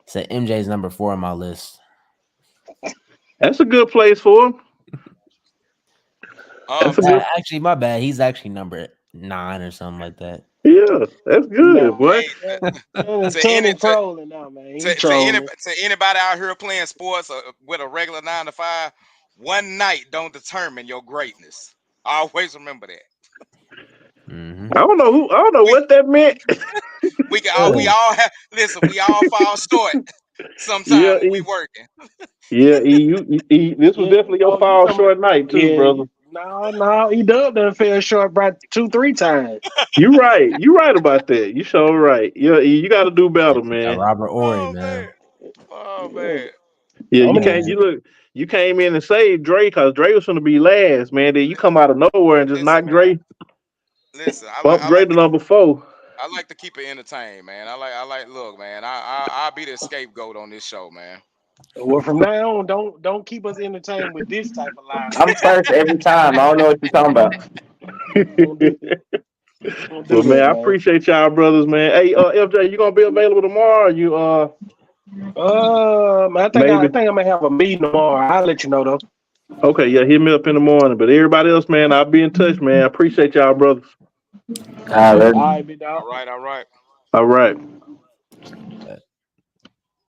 Said MJ's number 4 on my list. That's a good place for him. Actually, my bad. He's actually number 9 or something like that. Yeah, that's good, boy. To anybody out here playing sports with a regular 9 to 5, one night don't determine your greatness. Always remember that. Mm-hmm. I don't know what that meant. We all fall short. Sometimes we working. Yeah, this was definitely your fall short night too, brother. No, he done fell short about 2-3 times. You right about that. You sure right. Yeah, you got to do better, man. Robert Ory, man. Oh man. Yeah, you came in and saved Dre because Dre was going to be last, man. Then you come out of nowhere and just knock Dre. Listen, bump Dre to number 4. I like to keep it entertained, man. Look, man, I'll be the scapegoat on this show, man. Well, from now on, don't keep us entertained with this type of line. I'm first every time. I don't know what you're talking about. Well, man, I appreciate y'all, brothers, man. Hey, FJ, you gonna be available tomorrow? I think I may have a meeting tomorrow. I'll let you know though. Okay, yeah, hit me up in the morning. But everybody else, man, I'll be in touch, man. I appreciate y'all, brothers. All right, big dog. All right. All right.